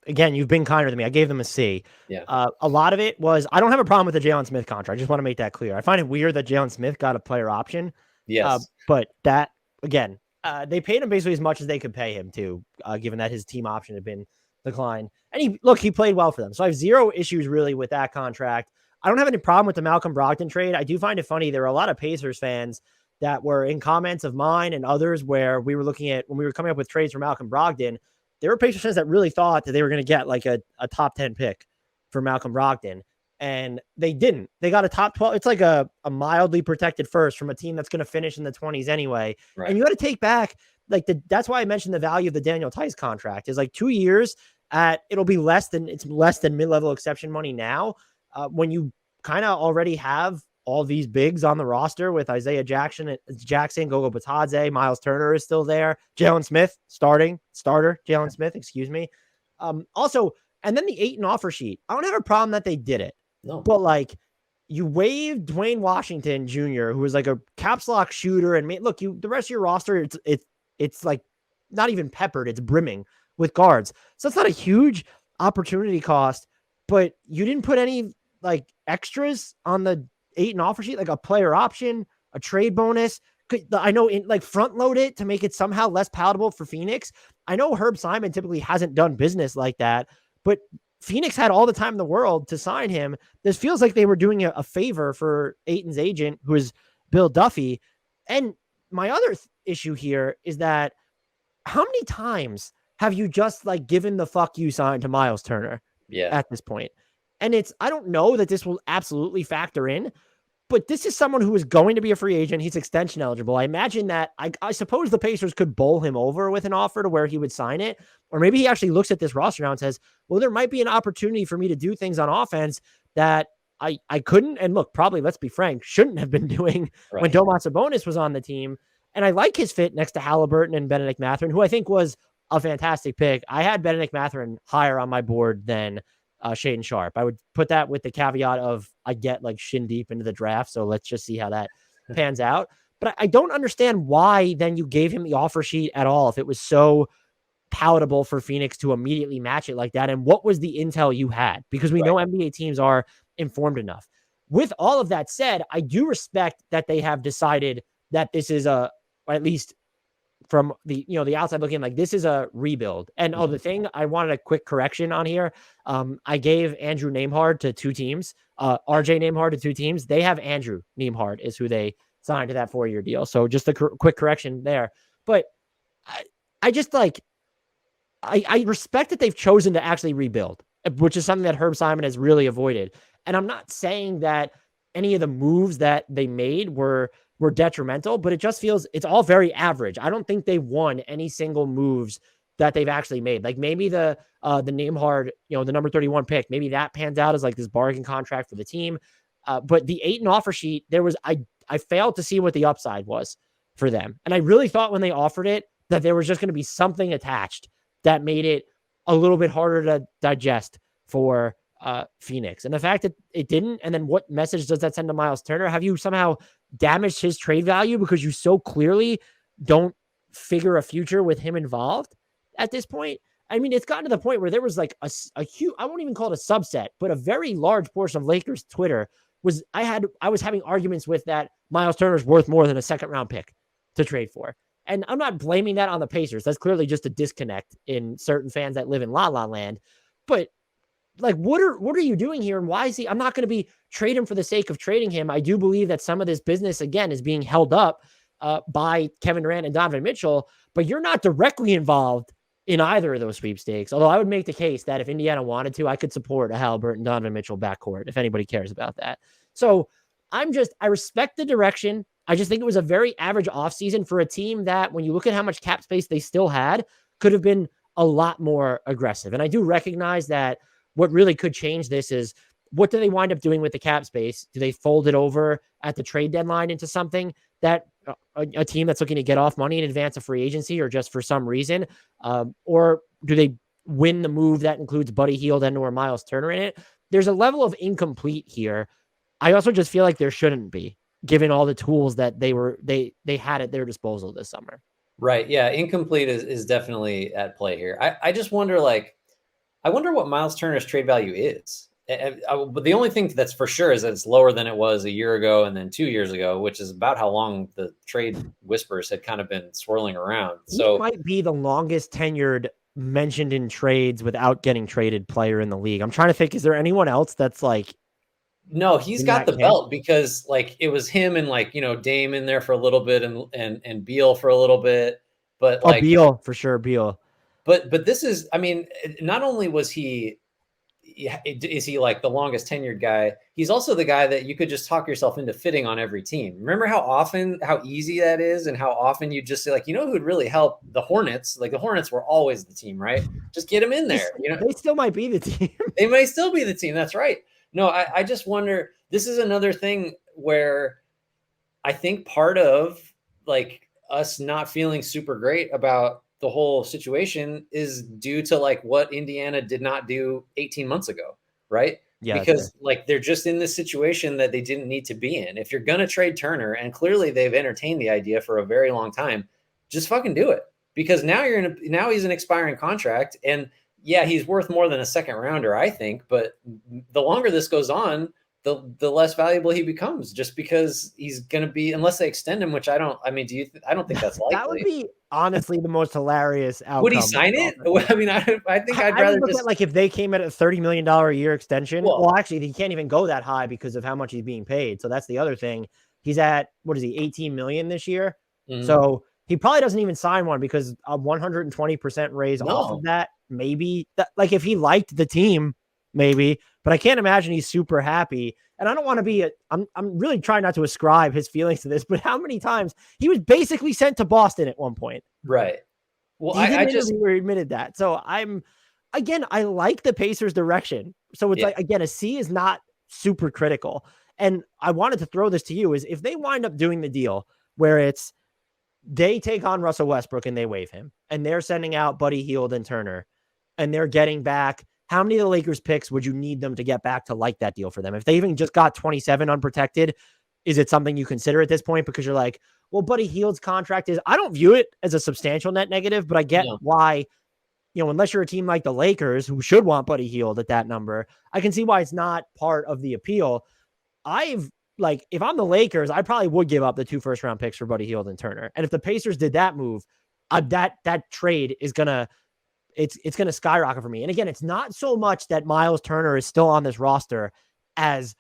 Again, you've been kinder than me. I gave them a C. Yeah. A lot of it was I don't have a problem with the Jalen Smith contract. I just want to make that clear. I find it weird that Jalen Smith got a player option. Yes. But that again, they paid him basically as much as they could pay him to, given that his team option had been declined. And he played well for them. So I have zero issues really with that contract. I don't have any problem with the Malcolm Brogdon trade. I do find it funny. There are a lot of Pacers fans that were in comments of mine and others where we were looking at when we were coming up with trades for Malcolm Brogdon. There were Pacers fans that really thought that they were going to get like a top 10 pick for Malcolm Brogdon. And they didn't. They got a top 12. It's like a mildly protected first from a team that's going to finish in the 20s anyway. Right. And you got to take back that's why I mentioned the value of the Daniel Tice contract is like 2 years it'll be less than mid-level exception money now. When you kind of already have all these bigs on the roster with Isaiah Jackson, Gogo Batadze, Miles Turner is still there. Jalen Smith, starter, Jalen Smith, excuse me. Also, and then the Ayton offer sheet. I don't have a problem that they did it. No. But like you waived Dwayne Washington Jr., who was like a caps lock shooter. And look, the rest of your roster, it's like not even peppered, it's brimming with guards. So it's not a huge opportunity cost, but you didn't put any like extras on the Ayton offer sheet, like a player option, a trade bonus. I know like front load it to make it somehow less palatable for Phoenix. I know Herb Simon typically hasn't done business like that, but Phoenix had all the time in the world to sign him. This feels like they were doing a favor for Ayton's agent, who is Bill Duffy. And my other issue here is that how many times have you just like given the fuck you sign to Miles Turner at this point? And I don't know that this will absolutely factor in, but this is someone who is going to be a free agent. He's extension eligible. I imagine that I suppose the Pacers could bowl him over with an offer to where he would sign it. Or maybe he actually looks at this roster now and says, well, there might be an opportunity for me to do things on offense that I couldn't. And look, probably, let's be frank, shouldn't have been doing when Domas Sabonis was on the team. And I like his fit next to Halliburton and Benedict Mathurin, who I think was a fantastic pick. I had Benedict Mathurin higher on my board than Shaedon Sharpe. I would put that with the caveat of I get like shin deep into the draft. So let's just see how that pans out. But I don't understand why then you gave him the offer sheet at all if it was so palatable for Phoenix to immediately match it like that. And what was the intel you had? Because we know NBA teams are informed enough. With all of that said, I do respect that they have decided that this is or at least from the outside looking, like this is a rebuild. And the thing I wanted a quick correction on here. I gave Andrew Nembhard to two teams, RJ Nembhard to two teams. They have Andrew Nembhard is who they signed to that 4-year deal. So just a quick correction there. But I just like, I respect that they've chosen to actually rebuild, which is something that Herb Simon has really avoided. And I'm not saying that any of the moves that they made were detrimental, but it just feels it's all very average. I don't think they won any single moves that they've actually made. Like maybe the Nembhard, the number 31 pick, maybe that pans out as like this bargain contract for the team. But the Ayton offer sheet, I failed to see what the upside was for them. And I really thought when they offered it that there was just going to be something attached that made it a little bit harder to digest for Phoenix. And the fact that it didn't, and then what message does that send to Miles Turner? Have you somehow damaged his trade value because you so clearly don't figure a future with him involved at this point? I mean, it's gotten to the point where there was like a huge, I won't even call it a subset, but a very large portion of Lakers Twitter was, I was having arguments with that Miles Turner's worth more than a second round pick to trade for. And I'm not blaming that on the Pacers. That's clearly just a disconnect in certain fans that live in La La Land. But like, what are you doing here? And why is he, I'm not going to be trade him for the sake of trading him. I do believe that some of this business, again, is being held up by Kevin Durant and Donovan Mitchell, but you're not directly involved in either of those sweepstakes. Although I would make the case that if Indiana wanted to, I could support a Halliburton, Donovan Mitchell backcourt if anybody cares about that. So I respect the direction. I just think it was a very average offseason for a team that, when you look at how much cap space they still had, could have been a lot more aggressive. And I do recognize that what really could change this is, what do they wind up doing with the cap space? Do they fold it over at the trade deadline into something that a team that's looking to get off money in advance of free agency, or just for some reason? Or do they win the move that includes Buddy Hield and or Miles Turner in it? There's a level of incomplete here. I also just feel like there shouldn't be, given all the tools that they had at their disposal this summer. Right. Yeah. Incomplete is definitely at play here. I just wonder, I wonder what Miles Turner's trade value is. But the only thing that's for sure is that it's lower than it was a year ago and then 2 years ago, which is about how long the trade whispers had kind of been swirling around. So it might be the longest tenured mentioned in trades without getting traded player in the league. I'm trying to think, is there anyone else that's like, no, he's got the belt, because like it was him and Dame in there for a little bit and Beal for a little bit, but like Beal for sure, Beal. But this is, I mean, not only is he like the longest tenured guy, he's also the guy that you could just talk yourself into fitting on every team. Remember how easy that is, and how often you just say, like, who would really help? The Hornets. Like, the Hornets were always the team, right? Just get him in there. They still might be the team. They may still be the team. That's right. No, I just wonder, this is another thing where I think part of like us not feeling super great about the whole situation is due to like what Indiana did not do 18 months ago. Right. Yeah, because like they're just in this situation that they didn't need to be in. If you're going to trade Turner, and clearly they've entertained the idea for a very long time, just fucking do it, because now now he's an expiring contract, and yeah, he's worth more than a second rounder, I think. But the longer this goes on, the less valuable he becomes, just because he's going to be, unless they extend him, which I don't think that's likely. That would be honestly the most hilarious outcome. Would he sign it? I mean, I think I'd rather look at, like, if they came at a $30 million a year extension. Well, actually, he can't even go that high because of how much he's being paid. So that's the other thing. He's at, what is he, 18 million this year? Mm-hmm. So he probably doesn't even sign one, because a 120% raise off of that, maybe that, like, if he liked the team, maybe, but I can't imagine he's super happy. And I don't want to be I'm really trying not to ascribe his feelings to this, but how many times he was basically sent to Boston at one point. Right. Well, I just admitted that. So I like the Pacers' direction. So it's like, again, a C is not super critical. And I wanted to throw this to you, is if they wind up doing the deal where it's, they take on Russell Westbrook and they waive him, and they're sending out Buddy Hield and Turner, and they're getting back, how many of the Lakers picks would you need them to get back to like that deal for them? If they even just got 27 unprotected, is it something you consider at this point? Because you're like, well, Buddy Hield's contract is, I don't view it as a substantial net negative, but I get why, unless you're a team like the Lakers who should want Buddy Hield at that number, I can see why it's not part of the appeal. If I'm the Lakers, I probably would give up the 2 first-round picks for Buddy Hield and Turner. And if the Pacers did that move, that trade is gonna, it's gonna skyrocket for me. And again, it's not so much that Miles Turner is still on this roster as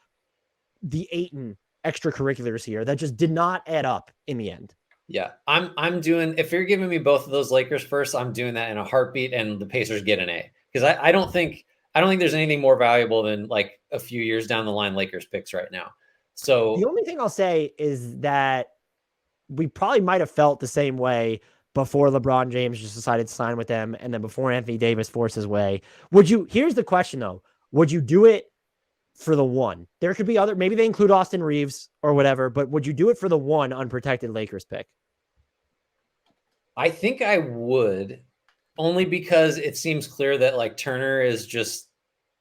the Ayton extracurriculars here that just did not add up in the end. Yeah, I'm doing. If you're giving me both of those Lakers first, I'm doing that in a heartbeat, and the Pacers get an A, because I don't think there's anything more valuable than like a few years down the line Lakers picks right now. So the only thing I'll say is that we probably might have felt the same way before LeBron James just decided to sign with them, and then before Anthony Davis forced his way. Here's the question though. Would you do it for the one? There could be other, maybe they include Austin Reeves or whatever, but would you do it for the one unprotected Lakers pick? I think I would, only because it seems clear that like Turner is just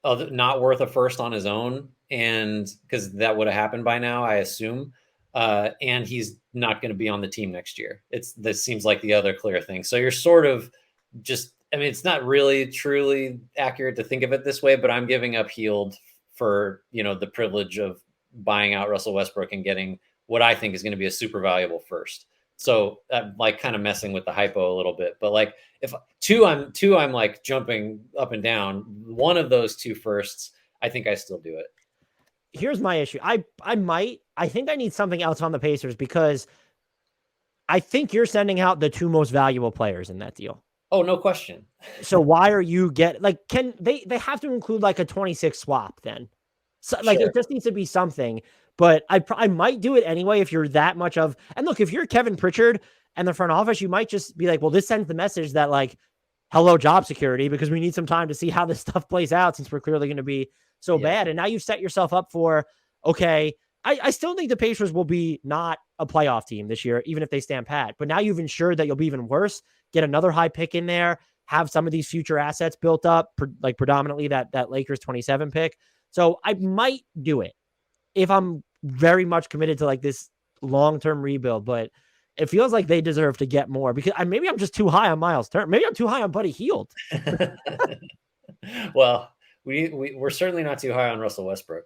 not worth a first on his own. And because that would have happened by now, I assume. And he's not going to be on the team next year. This seems like the other clear thing. So you're sort of just, I mean, it's not really truly accurate to think of it this way, but I'm giving up Hield for, the privilege of buying out Russell Westbrook and getting what I think is going to be a super valuable first. So I'm like kind of messing with the hypo a little bit, but like if I'm like jumping up and down. One of those two firsts, I think I still do it. Here's my issue. I think I need something else on the Pacers because I think you're sending out the two most valuable players in that deal. Oh, no question. So why are you can they have to include like a 26 swap then? So like Sure. it just needs to be something, but I might do it anyway if you're that much of, and look, if you're Kevin Pritchard and the front office, you might just be like, well, this sends the message that like, hello job security, because we need some time to see how this stuff plays out since we're clearly going to be so bad. And now you've set yourself up for, okay, I still think the Pacers will be not a playoff team this year, even if they stand pat, but now you've ensured that you'll be even worse, get another high pick in there, have some of these future assets built up, like predominantly that Lakers 27 pick. So I might do it if I'm very much committed to like this long-term rebuild, but it feels like they deserve to get more because maybe I'm just too high on Miles Turner. Maybe I'm too high on Buddy Hield. Well, we're certainly not too high on Russell Westbrook.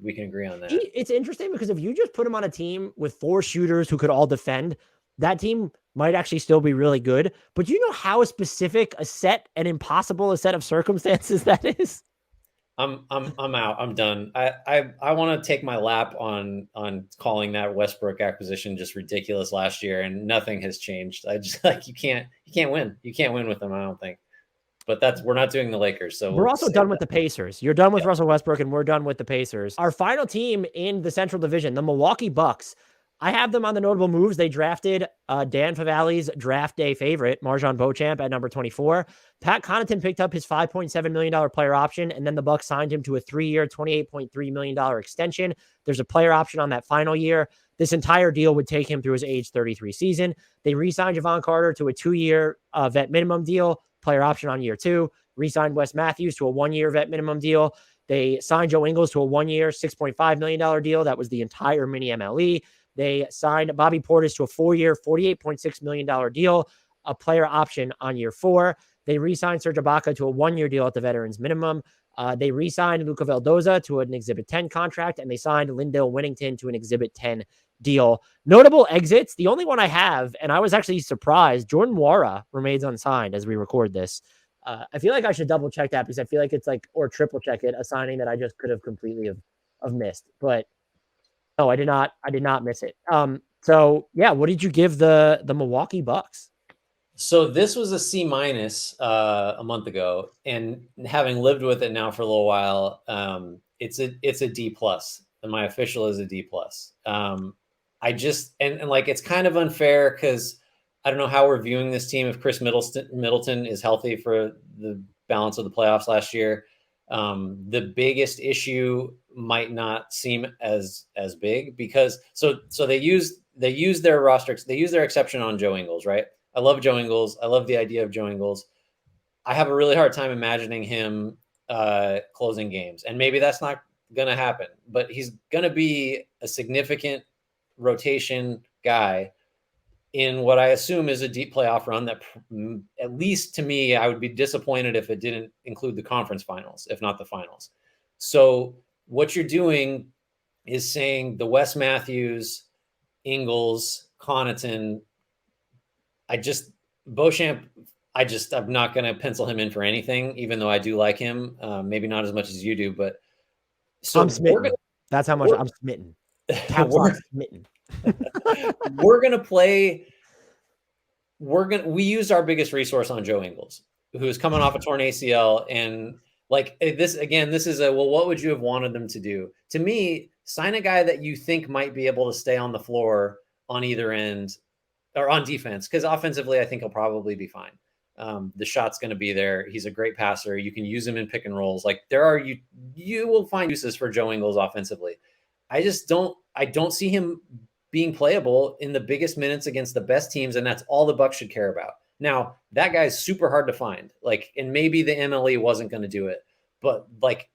We can agree on that. It's interesting because if you just put him on a team with 4 shooters who could all defend, that team might actually still be really good. But do you know how specific a set and impossible a set of circumstances that is? I'm out. I'm done. I want to take my lap on calling that Westbrook acquisition just ridiculous last year, and nothing has changed. I just like you can't win. You can't win with them, I don't think. But we're not doing the Lakers. So we're also done with the Pacers. You're done with Russell Westbrook, and we're done with the Pacers. Our final team in the Central Division, the Milwaukee Bucks. I have them on the notable moves. They drafted Dan Favale's draft day favorite, Marjon Beauchamp, at number 24. Pat Connaughton picked up his $5.7 million player option, and then the Bucks signed him to a 3-year, $28.3 million extension. There's a player option on that final year. This entire deal would take him through his age 33 season. They re-signed Javon Carter to a 2-year vet minimum deal, player option on year 2. Re-signed Wes Matthews to a 1-year vet minimum deal. They signed Joe Ingles to a 1-year, $6.5 million deal. That was the entire mini MLE. They signed Bobby Portis to a 4-year, $48.6 million deal, a player option on year 4. They re-signed Serge Ibaka to a 1-year deal at the veterans minimum. They re-signed Luca Vildoza to an Exhibit 10 contract, and they signed Lindell Winnington to an Exhibit 10 deal. Notable exits, the only one I have, and I was actually surprised, Jordan Nwora remains unsigned as we record this. I feel like I should double check that because I feel like it's like, or triple check it, a signing that I just could have completely have missed. But no, I did not miss it. So yeah, what did you give the Milwaukee Bucks? So this was a C- a month ago, and having lived with it now for a little while, it's a D+, and my official is a D+. I just and like it's kind of unfair because I don't know how we're viewing this team if Chris Middleton is healthy for the balance of the playoffs last year. The biggest issue might not seem as big because so they use their roster, they use their exception on Joe Ingles, right? I love Joe Ingles. I love the idea of Joe Ingles. I have a really hard time imagining him closing games, and maybe that's not going to happen, but he's going to be a significant rotation guy in what I assume is a deep playoff run that, at least to me, I would be disappointed if it didn't include the conference finals, if not the finals. So what you're doing is saying the Wes Matthews, Ingles, Connaughton, Beauchamp, I'm not going to pencil him in for anything, even though I do like him. Maybe not as much as you do, but so I'm smitten. That's how much I'm smitten. Smitten. We're going to play. We used our biggest resource on Joe Ingles, who is coming off a torn ACL. And like this, again, this is what would you have wanted them to do? To me, sign a guy that you think might be able to stay on the floor on either end or on defense, because offensively, I think he'll probably be fine. The shot's going to be there. He's a great passer. You can use him in pick and rolls. Like you will find uses for Joe Ingles offensively. I don't see him being playable in the biggest minutes against the best teams, and that's all the Bucks should care about. Now, that guy's super hard to find. Like, and maybe the MLE wasn't going to do it, but like,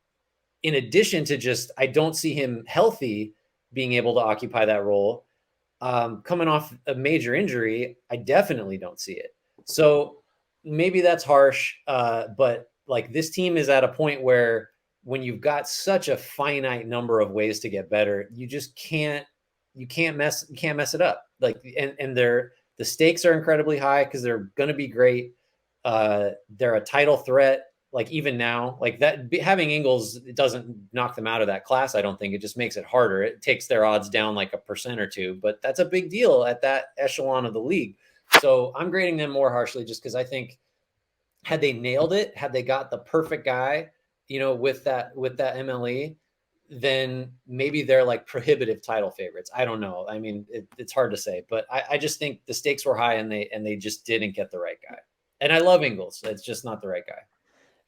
in addition to just, I don't see him healthy being able to occupy that role. Coming off a major injury, I definitely don't see it. So maybe that's harsh, but like, this team is at a point where when you've got such a finite number of ways to get better, you just can't mess it up. Like, and the stakes are incredibly high because they're going to be great. They're a title threat. Like, even now, like that, having Ingles, it doesn't knock them out of that class. I don't think. It just makes it harder. It takes their odds down like 1% or 2, but that's a big deal at that echelon of the league. So I'm grading them more harshly just because I think had they nailed it, had they got the perfect guy, with that MLE, then maybe they're like prohibitive title favorites. I don't know. I mean, it's hard to say, but I just think the stakes were high and they just didn't get the right guy. And I love Ingles. It's just not the right guy.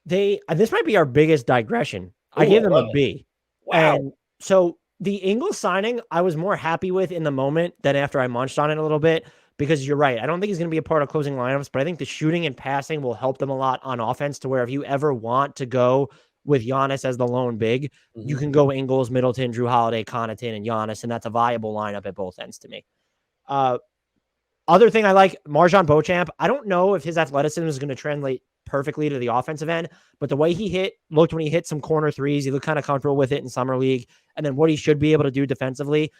This might be our biggest digression. I gave them a B. Wow. And so the Ingles signing, I was more happy with in the moment than after I munched on it a little bit, because you're right. I don't think he's going to be a part of closing lineups, but I think the shooting and passing will help them a lot on offense, to where if you ever want to go with Giannis as the lone big, you can go Ingles, Middleton, Drew Holiday, Connaughton, and Giannis, and that's a viable lineup at both ends to me. Other thing I like, MarJon Beauchamp. I don't know if his athleticism is going to translate perfectly to the offensive end, but the way he looked when he hit some corner threes, he looked kind of comfortable with it in summer league, and then what he should be able to do defensively,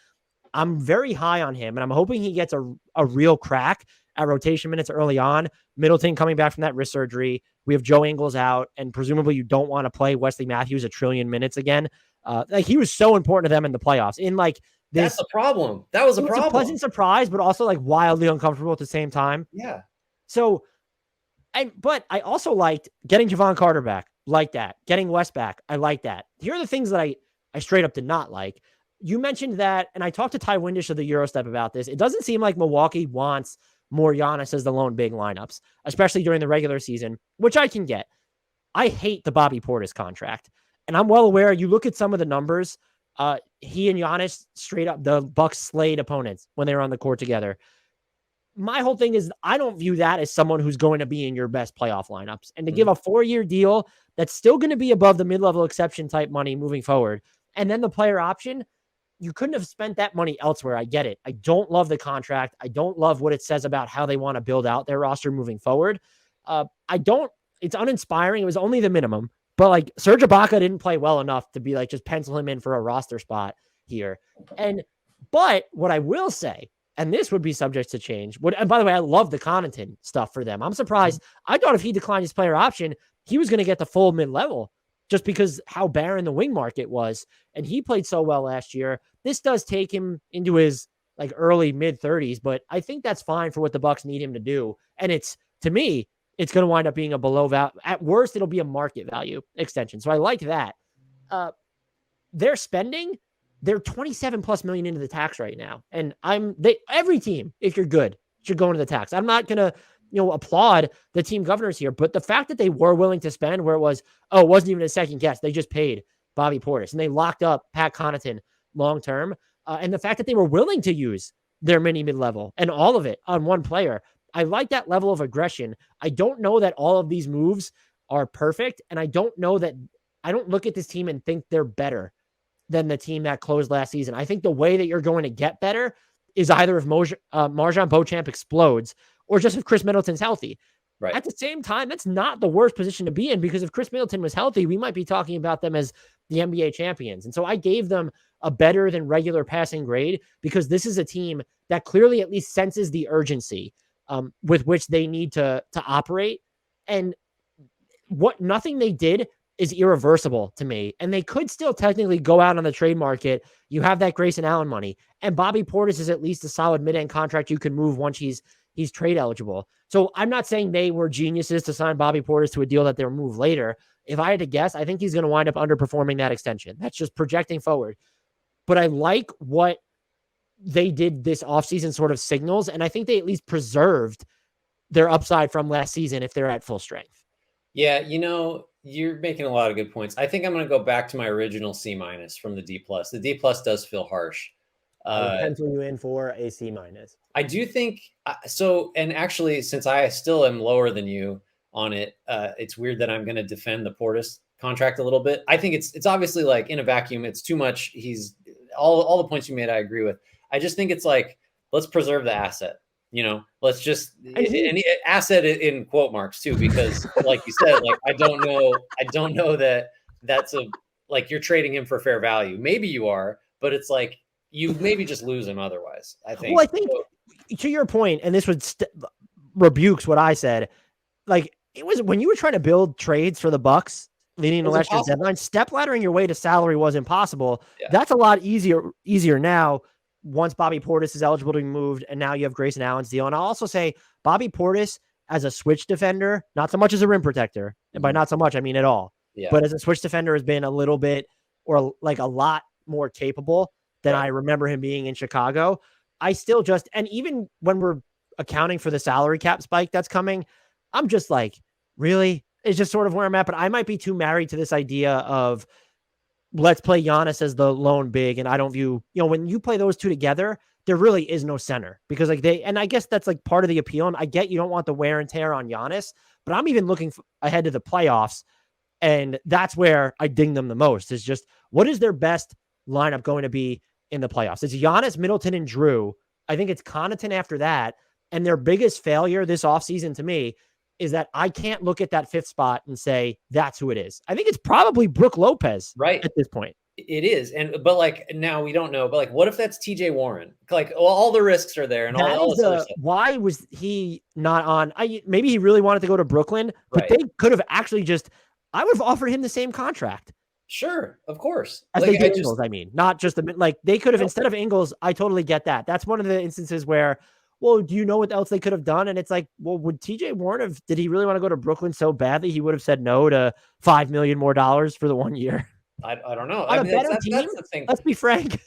I'm very high on him, and I'm hoping he gets a real crack at rotation minutes early on. Middleton coming back from that wrist surgery. We have Joe Ingles out, and presumably you don't want to play Wesley Matthews 1 trillion minutes again. Like, he was so important to them in the playoffs. In like this, that's a problem. That was a problem. A pleasant surprise, but also like wildly uncomfortable at the same time. Yeah. So, but I also liked getting Javon Carter back, like that. Getting West back, I like that. Here are the things that I straight up did not like. You mentioned that, and I talked to Ty Windish of the Eurostep about this. It doesn't seem like Milwaukee wants more Giannis as the lone big lineups, especially during the regular season, which I can get. I hate the Bobby Portis contract, and I'm well aware. You look at some of the numbers. He and Giannis, straight up, the Bucks slayed opponents when they were on the court together. My whole thing is, I don't view that as someone who's going to be in your best playoff lineups. And to give a 4-year deal that's still going to be above the mid-level exception type money moving forward, and then the player option, you couldn't have spent that money elsewhere. I get it. I don't love the contract. I don't love what it says about how they want to build out their roster moving forward. It's uninspiring. It was only the minimum, but like, Serge Ibaka didn't play well enough to be like, just pencil him in for a roster spot here. But what I will say, and this would be subject to change. And by the way, I love the Connaughton stuff for them. I'm surprised. I thought if he declined his player option, he was going to get the full mid-level, just because how barren the wing market was. And he played so well last year. This does take him into his like early mid-30s, but I think that's fine for what the Bucks need him to do. And to me, it's going to wind up being a below value. At worst, it'll be a market value extension. So I like that. They're spending, they're 27 plus million into the tax right now. And every team, if you're good, should go into the tax. I'm not going to, applaud the team governors here, but the fact that they were willing to spend, where it wasn't even a second guess. They just paid Bobby Portis and they locked up Pat Connaughton long-term. And the fact that they were willing to use their mid-level and all of it on one player, I like that level of aggression. I don't know that all of these moves are perfect. And I don't look at this team and think they're better than the team that closed last season. I think the way that you're going to get better is either if MarJon Beauchamp explodes, or just if Chris Middleton's healthy. Right. At the same time, that's not the worst position to be in, because if Chris Middleton was healthy, we might be talking about them as the NBA champions. And so I gave them a better than regular passing grade, because this is a team that clearly at least senses the urgency with which they need to operate. And nothing they did is irreversible to me. And they could still technically go out on the trade market. You have that Grayson Allen money, and Bobby Portis is at least a solid mid-end contract you can move once he's trade eligible. So I'm not saying they were geniuses to sign Bobby Portis to a deal that they'll move later. If I had to guess, I think he's going to wind up underperforming that extension. That's just projecting forward. But I like what they did this offseason sort of signals, and I think they at least preserved their upside from last season if they're at full strength. Yeah, you're making a lot of good points. I think I'm going to go back to my original C- from the D+. The D+ does feel harsh. I would pencil you in for a C-. I do think so. And actually, since I still am lower than you on it, it's weird that I'm going to defend the Portis contract a little bit. I think it's obviously like in a vacuum, it's too much. He's all the points you made, I agree with. I just think it's like, let's preserve the asset. Let's just an asset in quote marks too, because like you said, like I don't know that that's like you're trading him for fair value. Maybe you are, but it's like you maybe just lose him otherwise. I think. Well, I think to your point, and this would rebukes what I said. Like it was when you were trying to build trades for the Bucks leading to last year's deadline, step laddering your way to salary was impossible. Yeah. That's a lot easier now. Once Bobby Portis is eligible to be moved, and now you have Grayson Allen's deal. And I'll also say Bobby Portis as a switch defender, not so much as a rim protector, and by not so much, I mean at all. Yeah. But as a switch defender has been a little bit or like a lot more capable than I remember him being in Chicago. I still just, and even when we're accounting for the salary cap spike that's coming, I'm just like, really? It's just sort of where I'm at, but I might be too married to this idea of let's play Giannis as the lone big. And I don't view, when you play those two together, there really is no center because like and I guess that's like part of the appeal. And I get you don't want the wear and tear on Giannis, but I'm even looking ahead to the playoffs. And that's where I ding them the most is just what is their best lineup going to be in the playoffs? It's Giannis, Middleton, and Drew. I think it's Connaughton after that. And their biggest failure this offseason to me is that I can't look at that fifth spot and say that's who it is. I think it's probably Brook Lopez at this point. It is. But like now we don't know, but like what if that's TJ Warren? Like all the risks are there and all this other stuff. Why was he not on? Maybe he really wanted to go to Brooklyn, but they could have actually I would have offered him the same contract. Sure, of course. As they did Ingles, not just they could have instead of Ingles. I totally get that. That's one of the instances where, well, do you know what else they could have done? And it's like, well, would TJ Warren did he really want to go to Brooklyn so badly he would have said no to $5 million more for the 1 year? I don't know. On a better team, that's the thing. Let's be frank.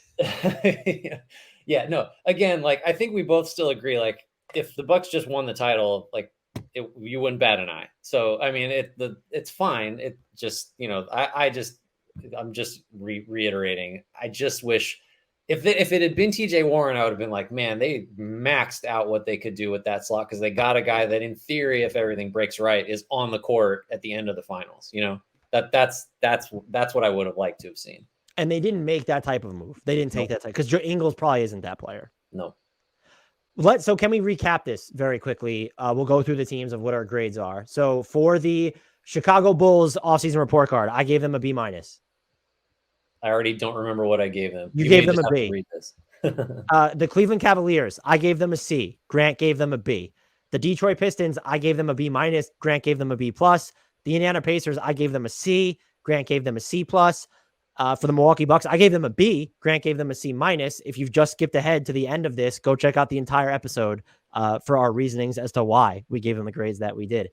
Yeah, no. Again, like I think we both still agree. Like if the Bucks just won the title, like you wouldn't bat an eye. So I mean, it's fine. It just I'm just reiterating. I just wish. If it had been TJ Warren, I would have been like, man, they maxed out what they could do with that slot because they got a guy that, in theory, if everything breaks right, is on the court at the end of the finals. That's what I would have liked to have seen. And they didn't make that type of move. They didn't take that type because Ingles probably isn't that player. No. So can we recap this very quickly? We'll go through the teams of what our grades are. So for the Chicago Bulls offseason report card, I gave them a B-. I already don't remember what I gave them. You gave them a B. Read this. The Cleveland Cavaliers, I gave them a C. Grant gave them a B. The Detroit Pistons, I gave them a B-. Grant gave them a B+. The Indiana Pacers, I gave them a C. Grant gave them a C+. For the Milwaukee Bucks, I gave them a B. Grant gave them a C-. If you've just skipped ahead to the end of this, go check out the entire episode for our reasonings as to why we gave them the grades that we did.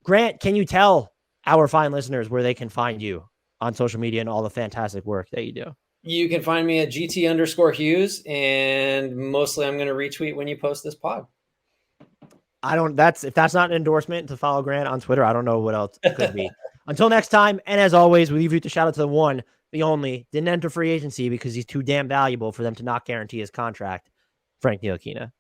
Grant, can you tell our fine listeners where they can find you on social media and all the fantastic work that you do? You can find me at GT_Hughes, and mostly I'm going to retweet when you post this pod. If that's not an endorsement to follow Grant on Twitter, I don't know what else it could be. Until next time, and as always, we leave you to shout out to the one, the only, didn't enter free agency because he's too damn valuable for them to not guarantee his contract, Frank Ntilikina.